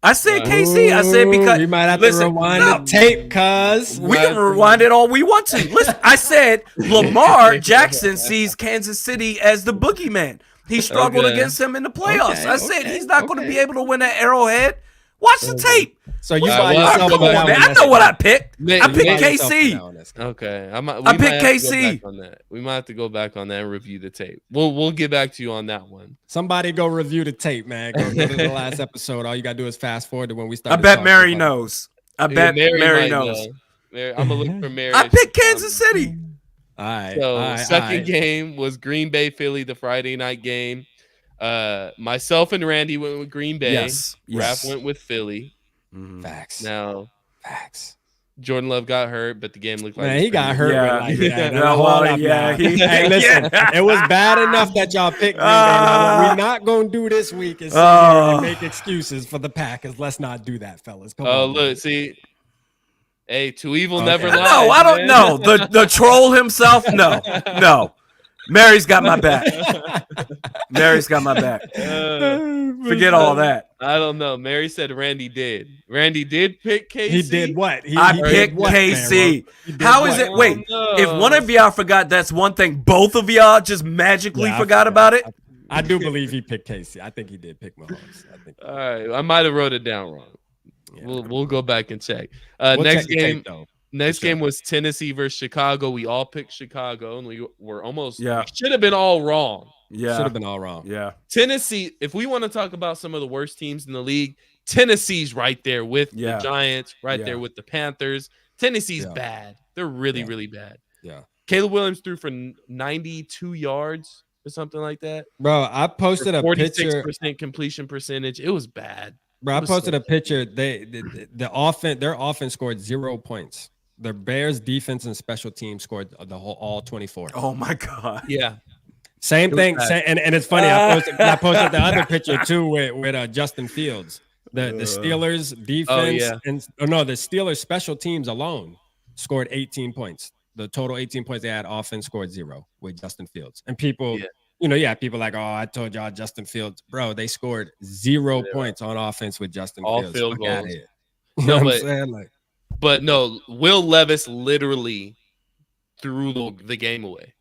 I said KC. I said because we might have to rewind the tape, cuz we can rewind it all we want to. Listen, I said Lamar Jackson sees Kansas City as the boogeyman. He struggled against him in the playoffs. I said he's not going to be able to win at Arrowhead. Watch the tape. So you buy yourself come on, man. I know what I picked. I picked KC. Okay, I picked KC. We might have to go back on that and review the tape. We'll get back to you on that one. Somebody go review the tape, man. Go to the last episode. All you gotta do is fast forward to when we start. I bet Mary knows. I bet Mary knows. I'm gonna look for Mary. I picked Kansas City. All right. So second game was Green Bay Philly, the Friday night game. Myself and Randy went with Green Bay. Yes. Raph went with Philly. Facts. Now, facts. Jordan Love got hurt, but the game looked like he got hurt. Yeah. Hey, listen, it was bad enough that y'all picked me. What we're not gonna do this week is sit here and make excuses for the Packers. Let's not do that, fellas. Come on. Look, see. Hey, Too Evil never lied. No, I don't know. The troll himself. No. Mary's got my back. Mary's got my back. Forget all that. I don't know. Mary said Randy did. Randy did pick KC. He did what? I picked KC. How is it? Wait, if one of y'all forgot, that's one thing. Both of y'all just magically forgot about it. I do believe he picked KC. I think he did pick Mahomes. All right, I might have wrote it down wrong. Yeah. We'll go back and check. We'll next check game. Tape, Next game was Tennessee versus Chicago. We all picked Chicago, and we were almost we should have been all wrong. Yeah, should have been all wrong. Yeah, Tennessee. If we want to talk about some of the worst teams in the league, Tennessee's right there with the Giants, there with the Panthers. Tennessee's bad. They're really, really bad. Yeah. Caleb Williams threw for 92 yards or something like that. Bro, I posted a picture. 46% completion percentage. It was bad. Bro, I posted a picture. Their offense scored 0 points. The Bears defense and special teams scored all 24. Oh my God. Yeah. Same thing. And it's funny. I posted the other picture too with Justin Fields. The Steelers defense the Steelers special teams alone scored 18 points. The total 18 points they had offense scored 0 with Justin Fields. And people, people like, oh, I told y'all Justin Fields. Bro, they scored 0 points on offense with Justin Fields. All field goals. You know what I'm saying? But no, Will Levis literally threw the game away.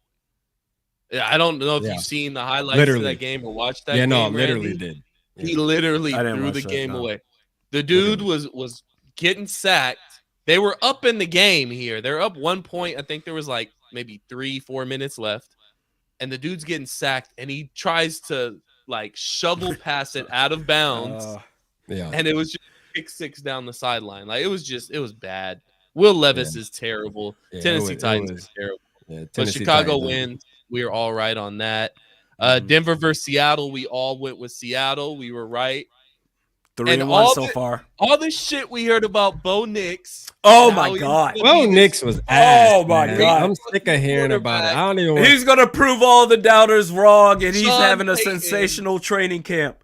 I don't know if you've seen the highlights of that game or watched that game. Yeah, no, literally did. Yeah. He literally threw the game away. The dude was getting sacked. They were up in the game here. They're up 1 point. I think there was like maybe 3-4 minutes left. And the dude's getting sacked, and he tries to like shovel pass it out of bounds. Yeah. and it was just pick 6 down the sideline. Like it was bad. Will Levis is terrible. Yeah, Tennessee it Titans was are terrible. yeah, But Tennessee Chicago Titans. wins. We are all right on that. Mhm. Denver versus Seattle. We all went with Seattle. We were right. 3-1 so far. All this shit we heard about Bo Nix. Oh and how my he's God. gonna Well, be this Knicks was ass. Oh my man. God. I'm sick of hearing about it. I don't even want He's gonna prove all the doubters wrong, and he's Sean having a Payton. sensational training camp.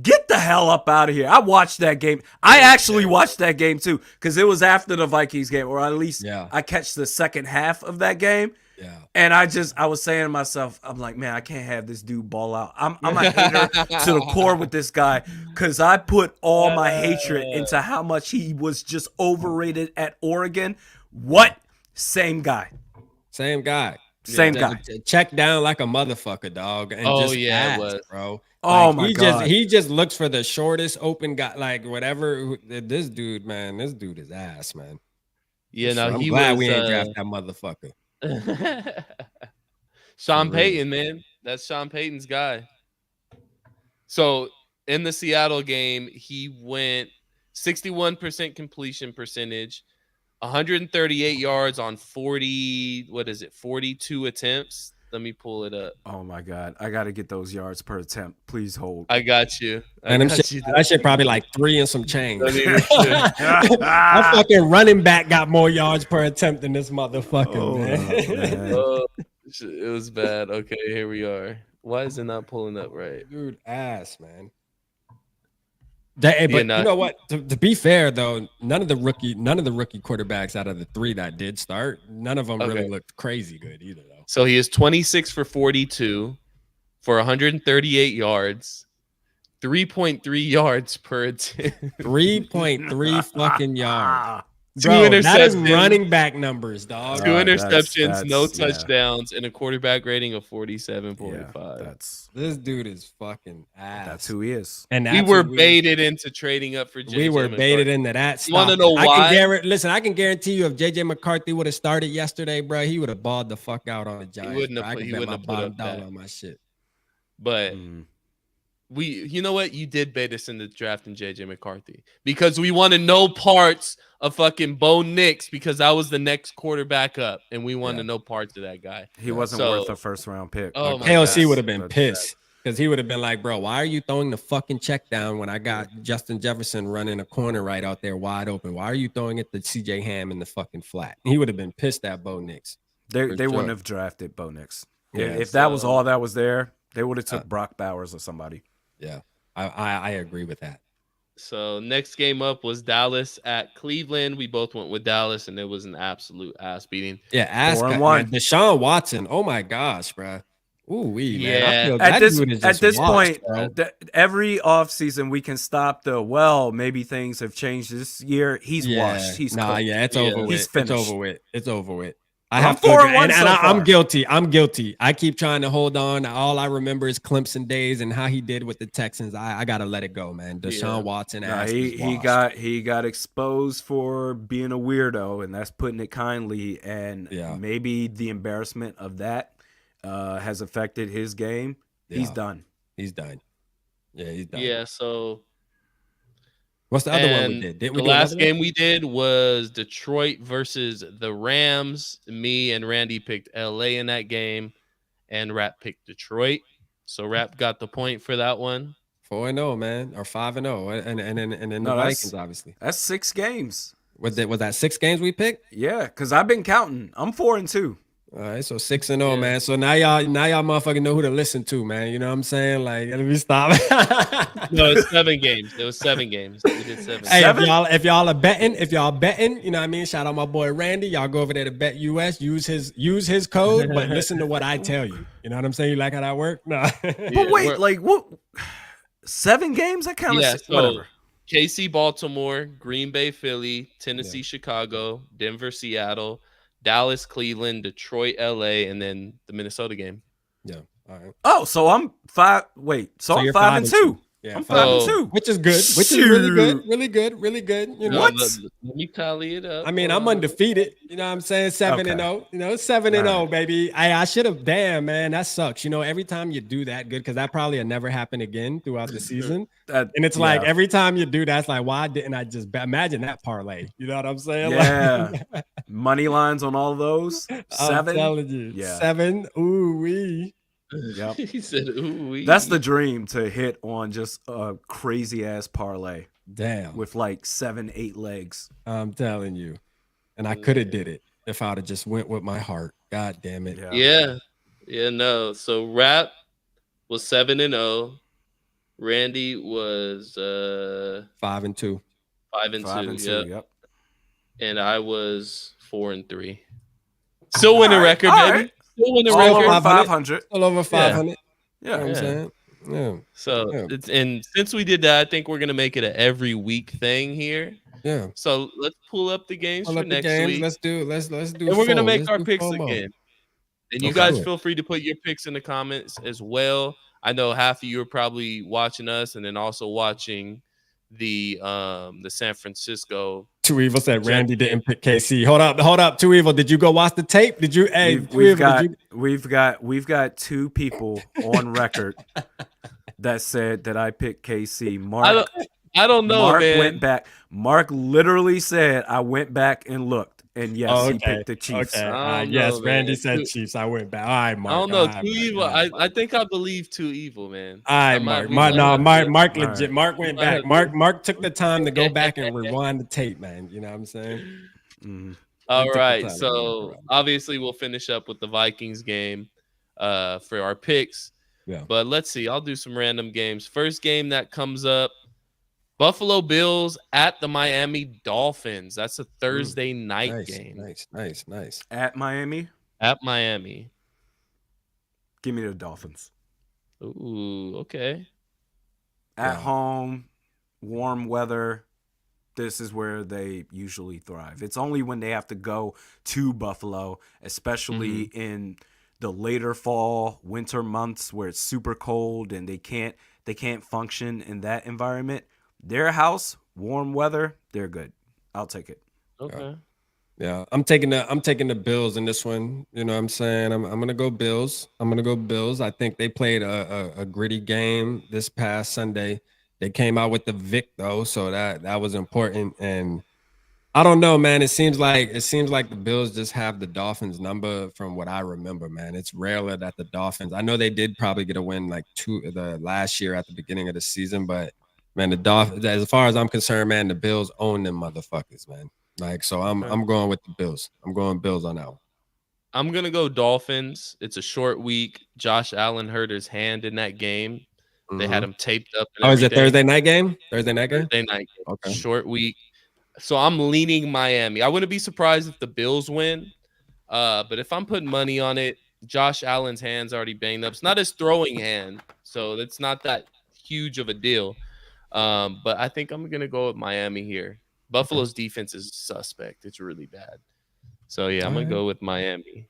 Get the hell up out of here. I watched that game. I actually watched that game too, because it was after the Vikings game, or at least I catch the second half of that game. Yeah. And I was saying to myself, I'm like, man, I can't have this dude ball out. I'm a hater to the core with this guy, because I put all my hatred into how much he was just overrated at Oregon. What? Same guy. Same guy. Same guy. Check down like a motherfucker, dog. And just it was, bro. Oh like, my God. He just looks for the shortest open guy, like whatever. This dude, man, this dude is ass, man. Yeah, So no, I'm he glad was. we ain't draft that motherfucker. Sean Payton, man, that's Sean Payton's guy. So in the Seattle game, he went 61% completion percentage, 138 yards on 42 attempts. Let me pull it up. Oh my God. I got to get those yards per attempt. Please hold. I got you. That shit probably like 3 and some change. I Our fucking running back got more yards per attempt than this motherfucker, man. It was bad. Okay, here we are. Why is it not pulling up right? Dude, ass, man. But you know what? To be fair, though, none of the rookie quarterbacks out of the 3 that did start, none of them really looked crazy good either, though. So he is 26 for 42 for 138 yards, 3.3 yards per attempt. 3.3 fucking yards. Two Bro, interceptions. That is running back numbers, dog. 2 interceptions, no touchdowns, and a quarterback rating of 47.5. This dude is fucking ass. That's who he is. And we were baited into trading up for JJ We were McCarthy. baited into that. You want to know why? I can guarantee you if JJ McCarthy would have started yesterday, bro, he would have balled the fuck out on the Giants. He wouldn't have put up that on my shit. But you know what? You did bait us into drafting JJ McCarthy because we wanted no parts of fucking Bo Nix, because that was the next quarterback up, and we wanted no parts of that guy. He wasn't worth a first round pick. Oh my KLC would have been pissed, because he would have been like, bro, why are you throwing the fucking check down when I got Justin Jefferson running a corner right out there wide open? Why are you throwing it to CJ Ham in the fucking flat? He would have been pissed at Bo Nix. They wouldn't have drafted Bo Nix. If that was all that was there, they would have took Brock Bowers or somebody. Yeah, I agree with that. So next game up was Dallas at Cleveland. We both went with Dallas, and it was an absolute ass beating. Yeah, ass. Deshaun Watson. Oh my gosh, bro. Ooh, man. At this point, every offseason we can stop maybe things have changed this year. He's washed. He's it's over with. He's finished. It's over with. I'm 4-1 so far. I'm guilty. I keep trying to hold on. All I remember is Clemson days and how he did with the Texans. I gotta let it go, man. Deshaun Watson. He got exposed for being a weirdo, and that's putting it kindly. And maybe the embarrassment of that has affected his game. Yeah. He's done. He's done. Yeah, he's done. Yeah. So. What's the other one we did? The last game we did was Detroit versus the Rams. Me and Randy picked LA in that game, and Rap picked Detroit. So Rap got the point for that one. 4-0, man, or 5-0, and then the Vikings, obviously. That's 6 games. Was that 6 games we picked? Yeah, because I've been counting. I'm 4-2. All right, so 6-0, man. So now y'all motherfucking know who to listen to, man. You know what I'm saying? Like, let me stop. No, it's 7 games. It was 7 games. We did 7. Hey, if y'all are betting, you know what I mean? Shout out my boy Randy. Y'all go over there to Bet US. Use his code, but listen to what I tell you. You know what I'm saying? You like how that work? No. But wait, like what? 7 games? That kind of whatever. KC, Baltimore, Green Bay, Philly, Tennessee, Chicago, Denver, Seattle, Dallas, Cleveland, Detroit, LA, and then the Minnesota game. Yeah. All right. Oh, so I'm 5. Wait, so I'm 5-2. Yeah, I'm 5-2, 5-2. which is good, which is really good, really good, really good. You know, What? Let me tally it up. I mean, I'm undefeated. You know what I'm saying? 7-0. You know, 7-0, All right. baby. I should have. Damn, man, that sucks. You know, every time you do that, good, because that probably will never happen again throughout the season. And it's like every time you do that, it's like, why didn't I just imagine that parlay? You know what I'm saying? Yeah. Like, Money lines on all those. 7. I'm telling you, Yeah. 7. Ooh wee. Yep. He said, "Ooh, That's the dream, to hit on just a crazy ass parlay Damn. with like 7, 8 legs. I'm telling you. And I could have did it if I'd have just went with my heart. God damn it. Yeah. No. So Rap was 7-0. Randy was 5-2. 5-2. 5-2. Yep. And I was 4-3. Still winning record, all baby. right. Still winning All record. over 500. All over 500. Yeah. You know what I'm saying? Yeah. So it's, and since we did that, I think we're gonna make it an every week thing here. Yeah. So let's pull up the games Pull for up the next games. week. Let's do. And we're gonna make let's our do picks FOMO. again. And you guys feel free to put your picks in the comments as well. I know half of you are probably watching us and then also watching the San Francisco. Too Evil said Randy didn't pick KC. Hold up. Too Evil. Did you go watch the tape? Did you? Hey, we've got 2 people on record that said that I picked KC. Mark, I don't know. Mark man. went back. Mark literally said, I went back and looked, and yes, he picked the Chiefs. Okay. Yes, Randy said Chiefs. I went back. All right, Mark. I don't know. Right, Too Evil. I think I believe Too Evil, man. All right, Mark. Mark legit. Right. Mark went back. Mark took the time to go back and rewind the tape, man. You know what I'm saying? Mm. All right. So obviously we'll finish up with the Vikings game for our picks. Yeah. But let's see. I'll do some random games. First game that comes up, Buffalo Bills at the Miami Dolphins. That's a Thursday night game. Nice. At Miami? At Miami. Give me the Dolphins. Ooh, okay. At home, warm weather. This is where they usually thrive. It's only when they have to go to Buffalo, especially in the later fall, winter months where it's super cold and they can't function in that environment. Their house, warm weather, they're good. I'll take it. Okay. Yeah, I'm taking the Bills in this one. You know what I'm saying? I'm gonna go Bills. I think they played a gritty game this past Sunday. They came out with the Vic though, so that was important. And I don't know, man. It seems like the Bills just have the Dolphins number from what I remember, man. It's rare that the Dolphins. I know they did probably get a win like the last year at the beginning of the season, but man, the Dolphins, as far as I'm concerned, man, the Bills own them motherfuckers, man. Like, so I'm going with the Bills. I'm going Bills on that one. I'm gonna go Dolphins. It's a short week. Josh Allen hurt his hand in that game. They had him taped up. Is it Thursday night game? Thursday night game. Okay. Short week. So I'm leaning Miami. I wouldn't be surprised if the Bills win. But if I'm putting money on it, Josh Allen's hand's already banged up. It's not his throwing hand, so it's not that huge of a deal. But I think I'm gonna go with Miami here. Buffalo's defense is suspect. It's really bad. So yeah, I'm gonna go with Miami.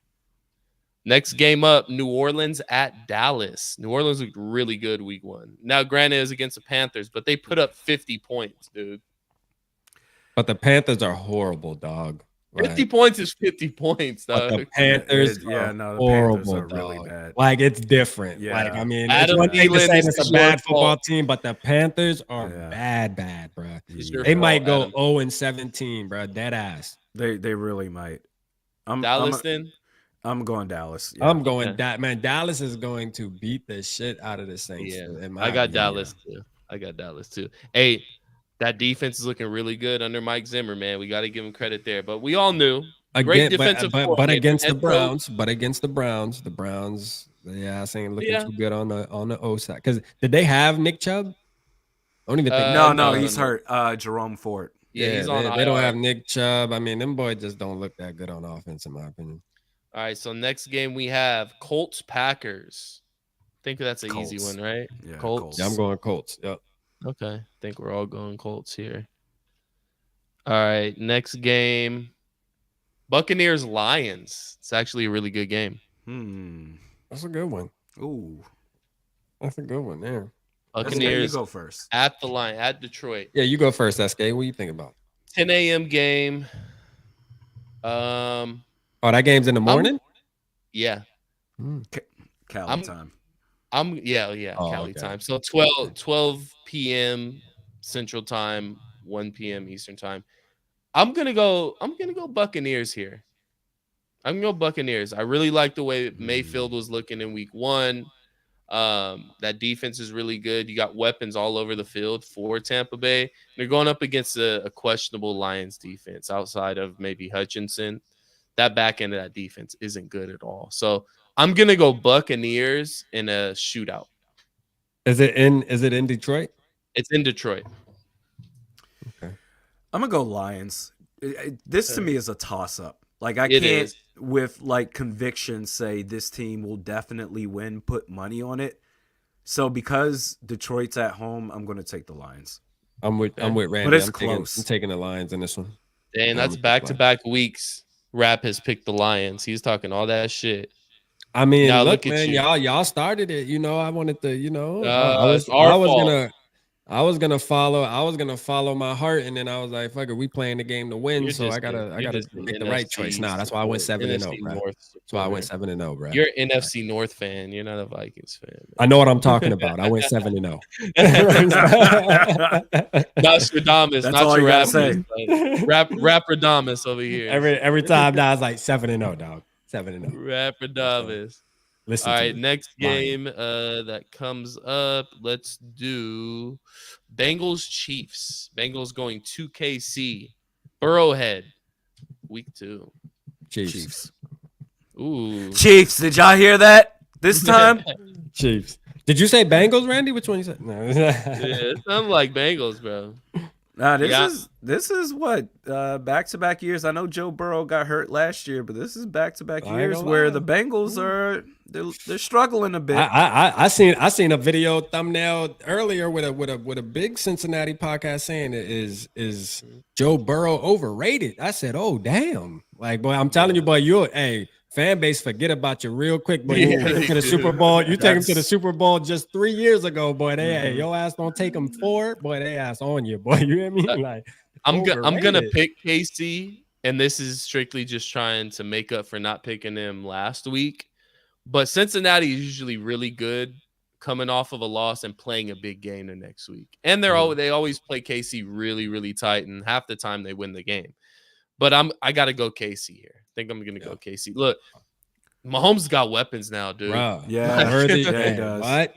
Next game up, New Orleans at Dallas. New Orleans looked really good week 1. Now, granted, it's against the Panthers, but they put up 50 points, dude. But the Panthers are horrible, dog. 50 points is 50 points, dog. But the Panthers the horrible, Panthers are dog. really bad. Like, it's different. Yeah. Like, I mean, Adam it's one thing to Thielen say is it's a your bad football fault. team, but the Panthers are bad, bro. They might go 0-17, bro. Dead ass. They really might. Dallas then? I'm going Dallas. Yeah. I'm going man. Dallas is going to beat the shit out of the Saints. Yeah, I got Dallas too. Hey, that defense is looking really good under Mike Zimmer, man. We got to give him credit there. But we all knew great defensive but against the Browns, the Browns, the ass ain't looking too good on the O side. Because did they have Nick Chubb? I don't even think. No, he's hurt. Jerome Ford. Yeah, he's on. They don't have Nick Chubb. I mean, them boys just don't look that good on offense, in my opinion. All right, so next game we have Colts Packers. I think that's an easy one, right? Yeah, Colts. Yeah, I'm going Colts. Yep. Okay, I think we're all going Colts here. All right, next game, Buccaneers Lions. It's actually a really good game. That's a good one. Ooh, that's a good one there. Buccaneers you go first. at the line at Detroit. Yeah, you go first, SK. What do you think about? 10 a.m. game. Oh, that game's in the morning? Yeah. Cali time. Cali time. So 12 p.m. Central Time, 1 p.m. Eastern Time. I'm gonna go Buccaneers here. I'm gonna go Buccaneers. I really like the way Mayfield was looking in week 1. That defense is really good. You got weapons all over the field for Tampa Bay. They're going up against a questionable Lions defense outside of maybe Hutchinson. That back end of that defense isn't good at all. So I'm gonna go Buccaneers in a shootout. Is it in Detroit? It's in Detroit. Okay. I'm gonna go Lions. This to me is a toss-up. Like I It can't is. with like conviction say this team will definitely win, put money on it. So because Detroit's at home, I'm gonna take the Lions. I'm with Randy. But it's I'm close. taking the Lions in this one. And that's back-to-back weeks. Rap has picked the Lions. He's talking all that shit. I mean, Now look, look at man, you. y'all started it. You know, I wanted to, you know, It's our fault. I was gonna follow my heart, and then I was like, "Fuck it, we playing the game to win." So I gotta make the right choice now. That's why I went 7-0, bro. That's why I went 7-0, bro. You're an NFC North fan. You're not a Vikings fan. I know what I'm talking about. I went 7-0. Nostradamus, That's not all your you gotta rap. say. Rapperdamus over here. Every time now, I was like 7-0, dog. 7-0. Rapperdamus. Listen. All to right, me. next game that comes up. Let's do Bengals Chiefs. Bengals going to KC. Burrowhead. Week 2. Chiefs. Ooh. Chiefs, did y'all hear that this time? Chiefs. Did you say Bengals, Randy? Which one you said? No. Yeah, it sounds like Bengals, bro. Nah, this is what back-to-back years. I know Joe Burrow got hurt last year, but this is back-to-back years where the Bengals are they're struggling a bit. I seen a video thumbnail earlier with a big Cincinnati podcast saying is Joe Burrow overrated. I said, oh damn, like boy, I'm telling you, boy, fan base forget about you real quick, boy. You take him to the Super Bowl. You take him to the Super Bowl just 3 years ago, boy. Hey, your ass don't take him 4, boy. They ass on you, boy. You hear me? Like I'm gonna pick KC, and this is strictly just trying to make up for not picking him last week. But Cincinnati is usually really good coming off of a loss and playing a big game the next week, and they always play KC really really tight, and half the time they win the game. But I gotta go KC here. I think I'm gonna go KC. Look, Mahomes got weapons now, dude. Yeah, he does. What?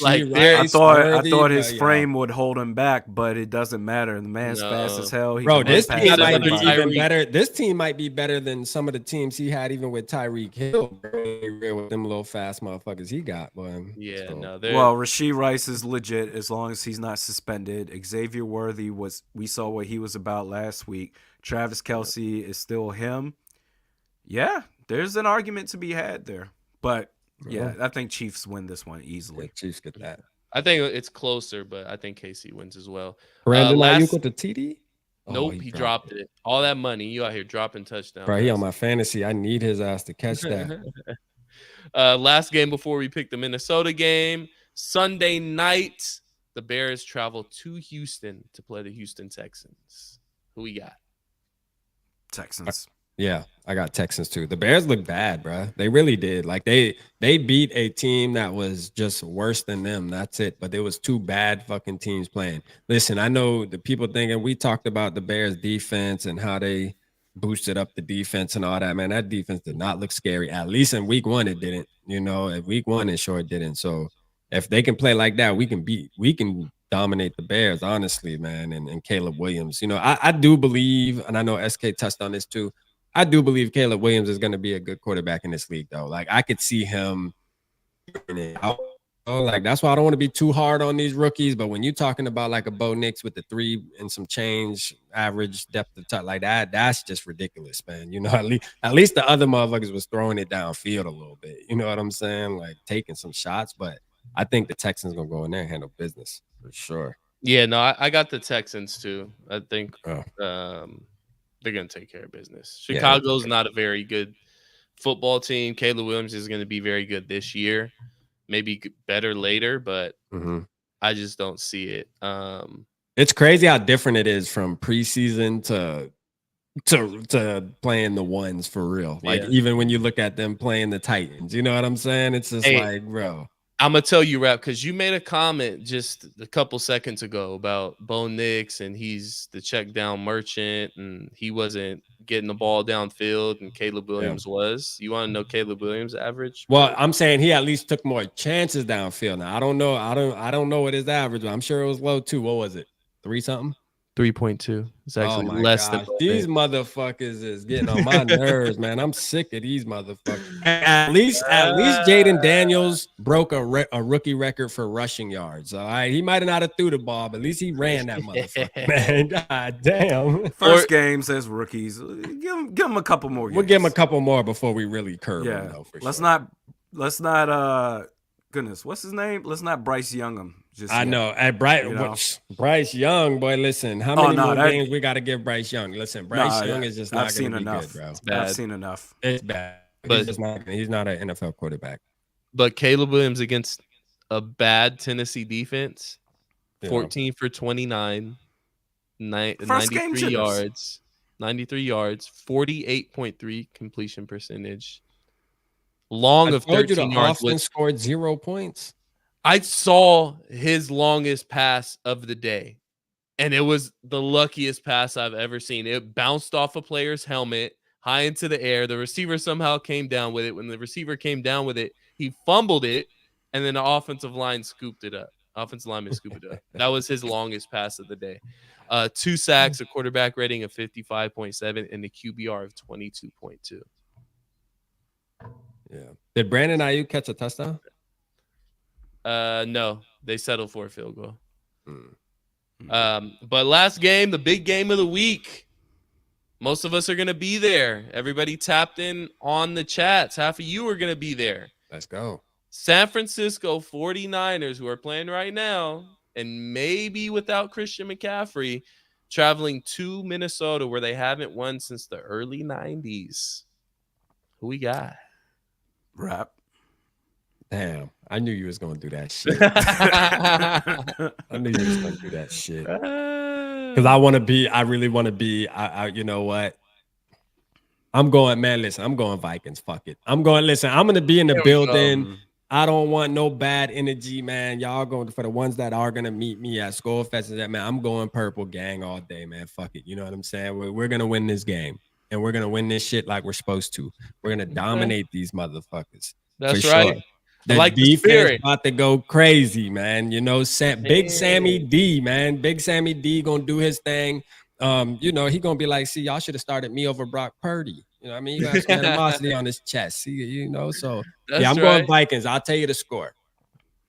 I thought his frame would hold him back, but it doesn't matter. The man's fast as hell. Bro, this team might be even better. This team might be better than some of the teams he had, even with Tyreek Hill, with them little fast motherfuckers he got, boy. Yeah, so. Well, Rashee Rice is legit as long as he's not suspended. Xavier Worthy we saw what he was about last week. Travis Kelce is still him. Yeah, there's an argument to be had there. But yeah, I think Chiefs win this one easily. Yeah, Chiefs get that. I think it's closer, but I think KC wins as well. Brandon Ayuk with the TD? Nope, he dropped it. All that money, you out here dropping touchdowns. Bro, he on my fantasy. I need his ass to catch that. Last game before we pick the Minnesota game. Sunday night, the Bears travel to Houston to play the Houston Texans. Who we got? Texans. Yeah, I got Texans too. The Bears look bad, bro. They really did. Like they beat a team that was just worse than them. That's it. But there was 2 bad fucking teams playing. Listen, I know the people thinking we talked about the Bears defense and how they boosted up the defense and all that. Man, that defense did not look scary. At least in week 1, it didn't. You know, at week 1, it sure didn't. So if they can play like that, we can dominate the Bears, honestly, man. And Caleb Williams. You know, I do believe, and I know SK touched on this too. I do believe Caleb Williams is going to be a good quarterback in this league, though. Like, I could see him out. Like, that's why I don't want to be too hard on these rookies. But when you're talking about like a Bo Nix with the 3 and some change average depth of touch like that, that's just ridiculous, man. You know, at least the other motherfuckers was throwing it downfield a little bit. You know what I'm saying? Like, taking some shots. But I think the Texans going to go in there and handle business for sure. Yeah, no, I got the Texans too. I think they're going to take care of business. Chicago's not a very good football team. Caleb Williams is going to be very good this year. Maybe better later, but I just don't see it. It's crazy how different it is from preseason to playing the ones for real. Like even when you look at them playing the Titans, you know what I'm saying? It's just like, bro. I'm gonna tell you, Rap, because you made a comment just a couple seconds ago about Bo Nix and he's the check down merchant and he wasn't getting the ball downfield and Caleb Williams was. You want to know Caleb Williams' average? Well, I'm saying he at least took more chances downfield. Now I don't know what his average was. I'm sure it was low too. What was it? 3-something? 3.2. It's actually less than these motherfuckers is getting on my nerves, man. I'm sick of these motherfuckers. At least Jaden Daniels broke a rookie record for rushing yards. All right, he might have not have threw the ball, but at least he ran that motherfucker, man. God damn. First games as rookies, give him a couple more games. We'll give him a couple more before we really curve him. Though, let's not. Goodness, what's his name? Let's not Bryce Young him. I know. At Bryce Young, boy, listen, how many more games we got to give Bryce Young? Listen, Bryce Young is just not going to be good, bro. I've seen enough. It's bad. But he's not an NFL quarterback. But Caleb Williams against a bad Tennessee defense, 14 for 29, 93 yards, 48.3 completion percentage. Long of 13 yards. Austin scored 0 points. I saw his longest pass of the day, and it was the luckiest pass I've ever seen. It bounced off a player's helmet high into the air. The receiver somehow came down with it. When the receiver came down with it, he fumbled it, and then the offensive lineman scooped it up. That was his longest pass of the day. 2 sacks, a quarterback rating of 55.7, and a QBR of 22.2. Yeah. Did Brandon Ayuk catch a touchdown? No, they settled for a field goal. But last game, the big game of the week. Most of us are going to be there. Everybody tapped in on the chats. Half of you are going to be there. Let's go. San Francisco 49ers, who are playing right now, and maybe without Christian McCaffrey, traveling to Minnesota, where they haven't won since the early 90s. Who we got? Rap. Damn, I knew you was gonna do that shit. I knew you was gonna do that shit. Because I really want to be. You know what? I'm going, man. Listen, I'm going Vikings. Fuck it. I'm gonna be in the building. I don't want no bad energy, man. Y'all going for the ones that are gonna meet me at Skull Fest and that, man. I'm going purple gang all day, man. Fuck it. You know what I'm saying? We're gonna win this game, and we're gonna win this shit like we're supposed to. We're gonna dominate these motherfuckers. That's right. Sure. The defense about to go crazy, man. You know, Big Sammy D, man. Big Sammy D gonna do his thing. You know, he gonna be like, see, y'all should have started me over Brock Purdy. You know what I mean? You got some animosity on his chest. See, you know, so I'm going Vikings. I'll tell you the score.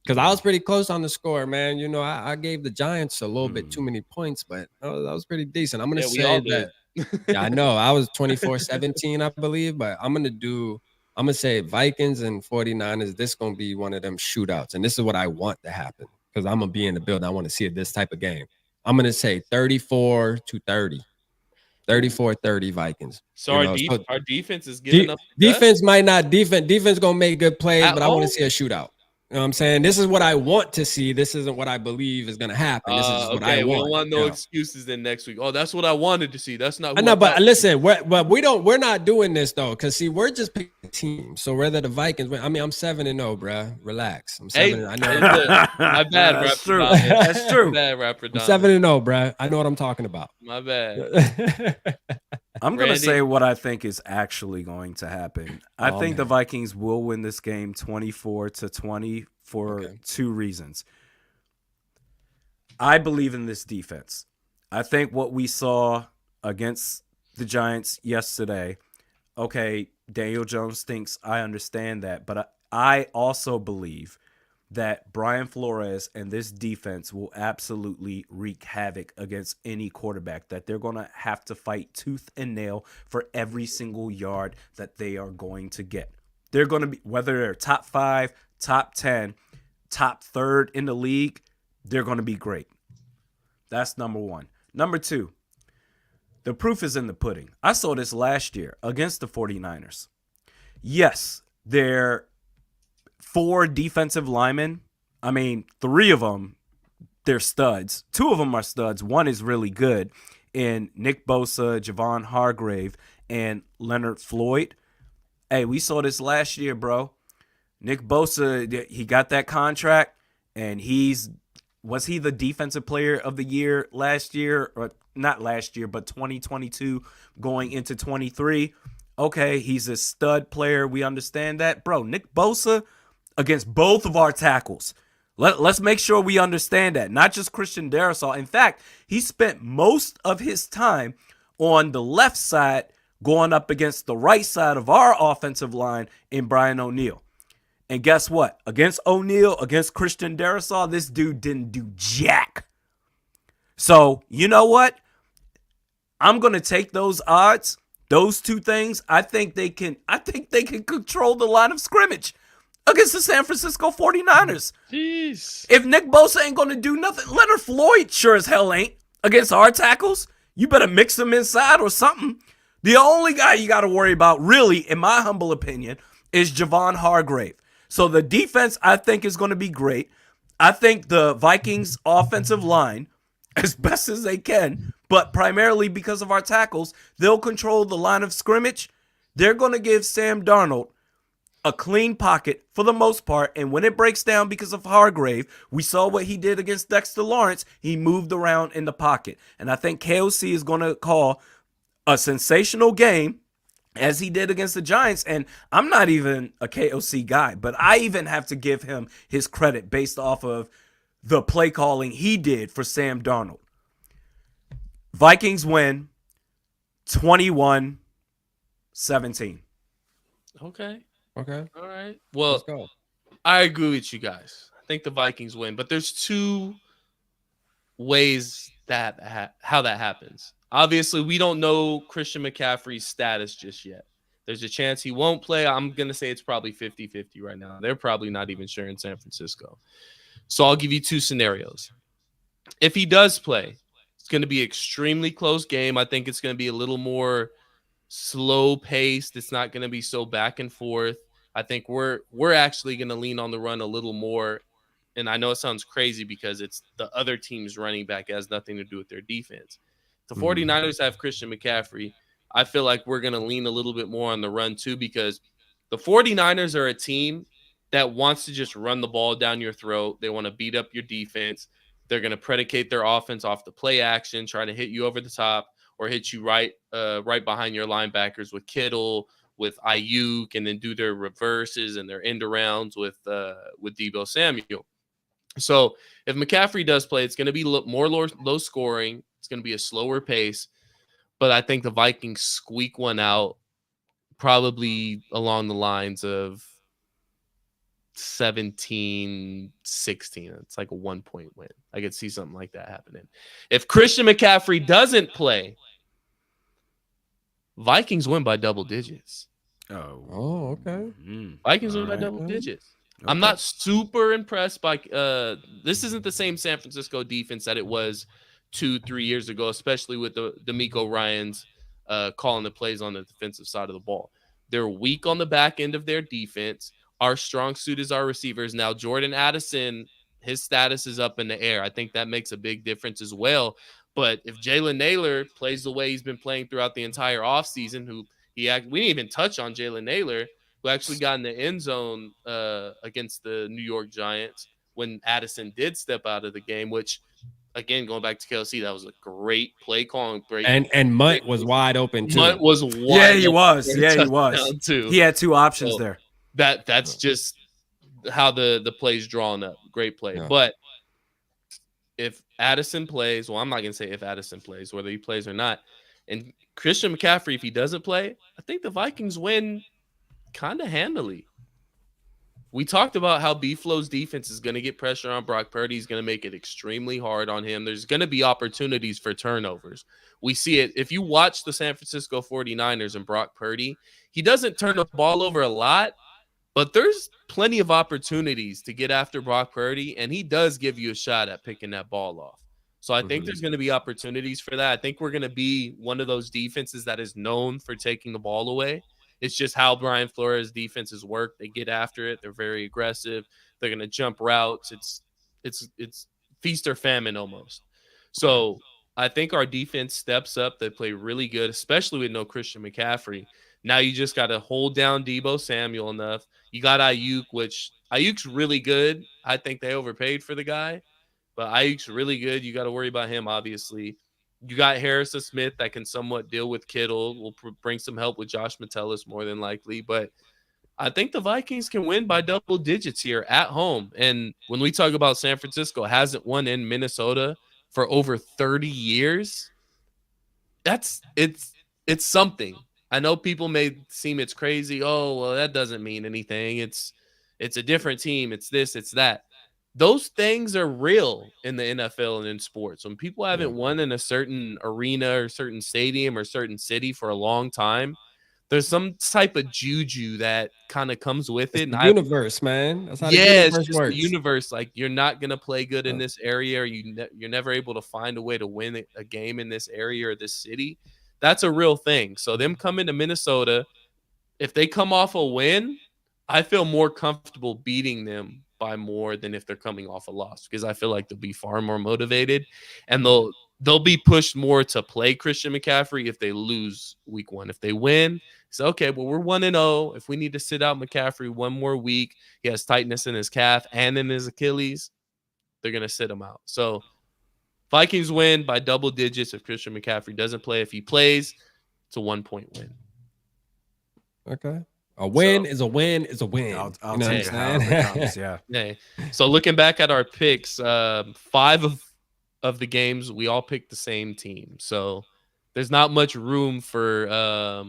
Because I was pretty close on the score, man. You know, I gave the Giants a little bit too many points, but that was pretty decent. I'm gonna say that. Yeah, I know. I was 24-17, I believe, but I'm gonna say Vikings and 49ers. This gonna be one of them shootouts, and this is what I want to happen because I'm gonna be in the building. I want to see this type of game. I'm gonna say 34-30, 34-30 Vikings. So our defense is giving up. Defense might not. Defense gonna make good plays, but I want to see a shootout. You know what I'm saying? This is what I want to see. This isn't what I believe is going to happen. This is what I want. We don't want no excuses then next week. Oh, that's what I wanted to see. That's not. I know, but listen, we're not doing this though, because see, we're just picking a team. So whether the Vikings win, I mean, I'm 7-0, bro. Relax. I'm 7. I know. My bad, That's true. That's true. My bad, rapper. I'm 7-0, bro. I know what I'm talking about. My bad. I'm going to say what I think is actually going to happen. I think the Vikings will win this game 24-20 for 2 reasons. I believe in this defense. I think what we saw against the Giants yesterday, okay, Daniel Jones thinks I understand that, but I also believe that Brian Flores and this defense will absolutely wreak havoc against any quarterback, that they're going to have to fight tooth and nail for every single yard that they are going to get. They're going to be, whether they're top 5, top 10, top 3rd in the league, they're going to be great. That's number 1. Number 2, the proof is in the pudding. I saw this last year against the 49ers. Yes, they're 4 defensive linemen. I mean, 3 of them they're studs. Two of them are studs. One is really good. And Nick Bosa, Javon Hargrave, and Leonard Floyd. Hey, we saw this last year, bro. Nick Bosa, he got that contract, and was he the defensive player of the year last year? Or not last year, but 2022 going into 23. Okay, he's a stud player. We understand that. Bro, Nick Bosa against both of our tackles. Let's make sure we understand that. Not just Christian Darrisaw. In fact, he spent most of his time on the left side going up against the right side of our offensive line in Brian O'Neill. And guess what? Against O'Neill, against Christian Darrisaw, this dude didn't do jack. So, you know what? I'm going to take those odds, those two things. I think they can control the line of scrimmage against the San Francisco 49ers. Jeez. If Nick Bosa ain't going to do nothing, Leonard Floyd sure as hell ain't against our tackles. You better mix them inside or something. The only guy you got to worry about, really, in my humble opinion, is Javon Hargrave. So the defense, I think, is going to be great. I think the Vikings offensive line, as best as they can, but primarily because of our tackles, they'll control the line of scrimmage. They're going to give Sam Darnold a clean pocket for the most part. And when it breaks down because of Hargrave, we saw what he did against Dexter Lawrence. He moved around in the pocket. And I think KOC is going to call a sensational game as he did against the Giants. And I'm not even a KOC guy, but I even have to give him his credit based off of the play calling he did for Sam Darnold. Vikings win 21-17. Okay. Okay. All right. Well, Let's go. I agree with you guys. I think the Vikings win, but there's two ways that how that happens. Obviously, we don't know Christian McCaffrey's status just yet. There's a chance he won't play. I'm going to say it's probably 50-50 right now. They're probably not even sure in San Francisco. So I'll give you two scenarios. If he does play, it's going to be an extremely close game. I think it's going to be a little more slow paced. It's not going to be so back and forth. I think we're actually going to lean on the run a little more. And I know it sounds crazy because it's the other team's running back. It has nothing to do with their defense. The 49ers have Christian McCaffrey. I feel like we're going to lean a little bit more on the run too, because the 49ers are a team that wants to just run the ball down your throat. They want to beat up your defense. They're going to predicate their offense off the play action, try to hit you over the top or hit you right behind your linebackers with Kittle, with Ayuk, and then do their reverses and their end arounds with Deebo Samuel. So if McCaffrey does play, it's going to be more low scoring. It's going to be a slower pace. But I think the Vikings squeak one out probably along the lines of 17-16. It's like a 1-point win. I could see something like that happening. If Christian McCaffrey doesn't play, Vikings win by double digits. Oh, okay. Vikings win by double digits. Okay. I'm not super impressed by this isn't the same San Francisco defense that it was 2-3 years ago, especially with the D'Amico Ryans calling the plays on the defensive side of the ball. They're weak on the back end of their defense. Our strong suit is our receivers. Now, Jordan Addison, his status is up in the air. I think that makes a big difference as well. But if Jalen Naylor plays the way he's been playing throughout the entire offseason, we didn't even touch on Jalen Naylor, who actually got in the end zone against the New York Giants when Addison did step out of the game, which, again, going back to KLC, that was a great play calling. And Mutt was wide open, too. Mutt was wide Yeah, he open was. for a Yeah, he touchdown, was. too. He had two options there. That's just how the play's drawn up. Great play. Yeah. But if Addison plays, well, I'm not going to say if Addison plays, whether he plays or not. And Christian McCaffrey, if he doesn't play, I think the Vikings win kind of handily. We talked about how B-Flow's defense is going to get pressure on Brock Purdy. He's going to make it extremely hard on him. There's going to be opportunities for turnovers. We see it. If you watch the San Francisco 49ers and Brock Purdy, he doesn't turn the ball over a lot, but there's plenty of opportunities to get after Brock Purdy, and he does give you a shot at picking that ball off. So I think there's going to be opportunities for that. I think we're going to be one of those defenses that is known for taking the ball away. It's just how Brian Flores' defenses work. They get after it. They're very aggressive. They're going to jump routes. It's feast or famine almost. So I think our defense steps up. They play really good, especially with no Christian McCaffrey. Now you just got to hold down Debo Samuel enough. You got Ayuk, which Ayuk's really good. I think they overpaid for the guy, but Ayuk's really good. You got to worry about him, obviously. You got Harrison Smith that can somewhat deal with Kittle. Will bring some help with Josh Metellus more than likely, but I think the Vikings can win by double digits here at home. And when we talk about San Francisco hasn't won in Minnesota for over 30 years, it's something. I know people may seem it's crazy. Oh, well, that doesn't mean anything. It's a different team. It's this, it's that. Those things are real in the NFL and in sports. When people haven't won in a certain arena or certain stadium or certain city for a long time, there's some type of juju that kind of comes with it. It's the universe, man. That's how the it's universe just works. the universe. Like, you're not gonna play good in this area, or you're never able to find a way to win a game in this area or this city. That's a real thing. So them coming to Minnesota, if they come off a win, I feel more comfortable beating them by more than if they're coming off a loss, because I feel like they'll be far more motivated, and they'll be pushed more to play Christian McCaffrey if they lose week 1. If they win, it's okay. Well, we're 1-0. If we need to sit out McCaffrey one more week, he has tightness in his calf and in his Achilles, they're gonna sit him out. So Vikings win by double digits if Christian McCaffrey doesn't play. If he plays, it's a 1-point win. Okay. A win is a win is a win. I'll take it however it comes, yeah. Okay. So looking back at our picks, 5 of the games, we all picked the same team. So there's not much room for a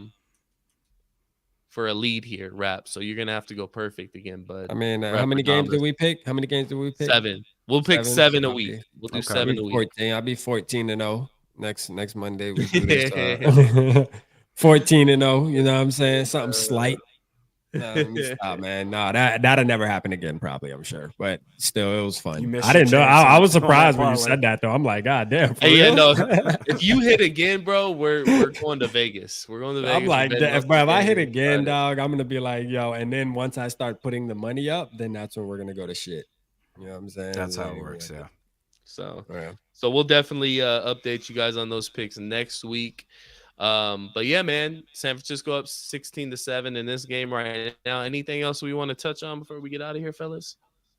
lead here, Rap. So you're gonna have to go perfect again. But I mean, how many games did we pick? 7. We'll pick 7 a week. We'll do 7 a week. 14. I'll be 14-0 next Monday. We do this 14-0. You know what I'm saying? Something slight. Let me stop, man. No, that'll never happen again, probably, I'm sure. But still, it was fun. I didn't know. I was surprised when you said that, though. I'm like, God damn. Hey, no. If you hit again, bro, we're going to Vegas. We're going to Vegas. I'm like, bro, if I hit again, dog, I'm gonna be like, yo. And then once I start putting the money up, then that's when we're gonna go to shit. You know what I'm saying? That's how it works, yeah. So we'll definitely update you guys on those picks next week. But yeah, man, San Francisco up 16-7 in this game right now. Anything else we want to touch on before we get out of here, fellas?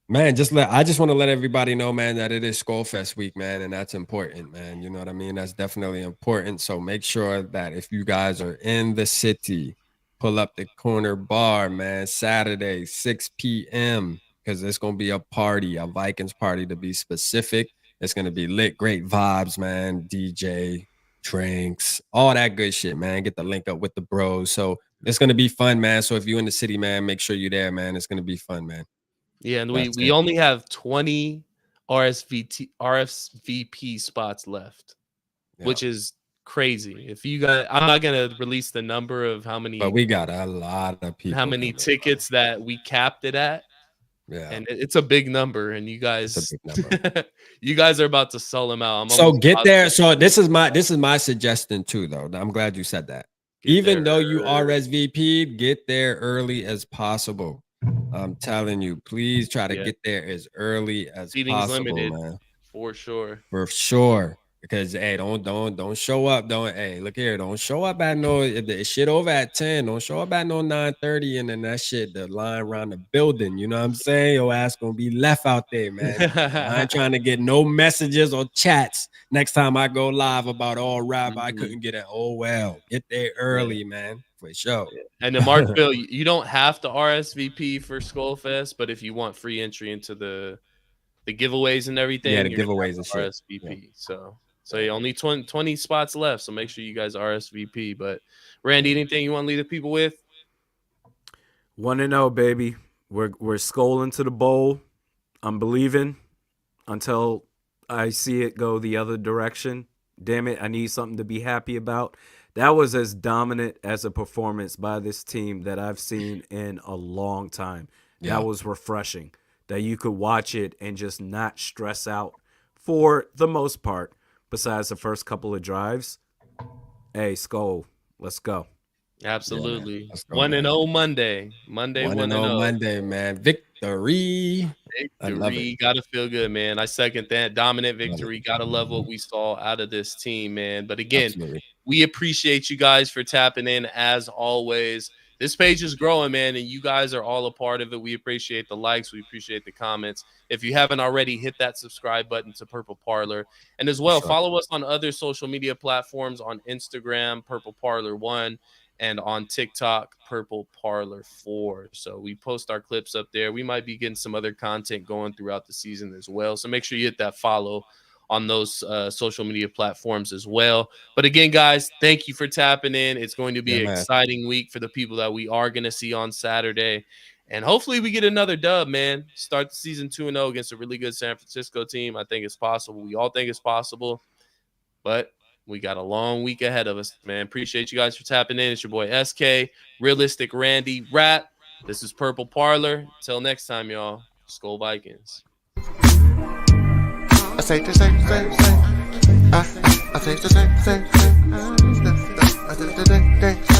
Man, I just want to let everybody know, man, that it is Skullfest week, man, and that's important, man. You know what I mean? That's definitely important. So make sure that if you guys are in the city, pull up the corner bar, man, Saturday, 6 p.m., because it's going to be a party, a Vikings party to be specific. It's going to be lit, great vibes, man, DJ, drinks, all that good shit, man. Get the link up with the bros. So it's going to be fun, man. So if you're in the city, man, make sure you're there, man. It's going to be fun, man. Yeah, and we only have 20 RSVP spots left, which is crazy. If you guys, I'm not going to release the number of how many, but we got a lot of people. How many tickets that we capped it at. Yeah, and it's a big number, and you guys, you guys are about to sell them out. So get there. So this is my suggestion too, though. I'm glad you said that. Even though you RSVP'd, get there early as possible. I'm telling you, please try to get there as early as possible, limited, man. For sure. Because don't show up. Look here, don't show up at if the shit over at 10, don't show up at 9:30, and then that shit, the line around the building. You know what I'm saying? Your ass gonna be left out there, man. I ain't trying to get no messages or chats next time I go live about rap. I couldn't get it. Oh well, get there early, man, for sure. And then Markville, you don't have to RSVP for Skullfest, but if you want free entry into the giveaways and everything, the giveaways and shit. RSVP. So yeah, only 20 spots left. So make sure you guys RSVP. But Randy, anything you want to leave the people with? 1-0, baby. We're scoling to the bowl. I'm believing until I see it go the other direction. Damn it, I need something to be happy about. That was as dominant as a performance by this team that I've seen in a long time. Yeah. That was refreshing. That you could watch it and just not stress out for the most part. Besides the first couple of drives, hey, Skull, let's go. Absolutely. Let's go, 1-0 Monday. Monday 1-0 1-0. Monday, man. Victory. I love Victory. it. Gotta feel good, man. I second that. Dominant Love it. victory. Gotta love what we saw out of this team, man. But again, Absolutely. we appreciate you guys for tapping in as always. This page is growing, man, and you guys are all a part of it. We appreciate the likes. We appreciate the comments. If you haven't already, hit that subscribe button to Purple Parlor. And as well, Sure. follow us on other social media platforms on Instagram, Purple Parlor 1, and on TikTok, Purple Parlor 4. So we post our clips up there. We might be getting some other content going throughout the season as well. So make sure you hit that follow on those social media platforms as well. But again, guys, thank you for tapping in. It's going to be Yeah, an man. exciting week for the people that we are going to see on Saturday. And hopefully we get another dub, man. Start the season 2-0 against a really good San Francisco team. I think it's possible. We all think it's possible. But we got a long week ahead of us, man. Appreciate you guys for tapping in. It's your boy SK, Realistic Randy, Rat. This is Purple Parlor. Until next time, y'all. Skol Vikings. I say the same. I say the same. I say the same.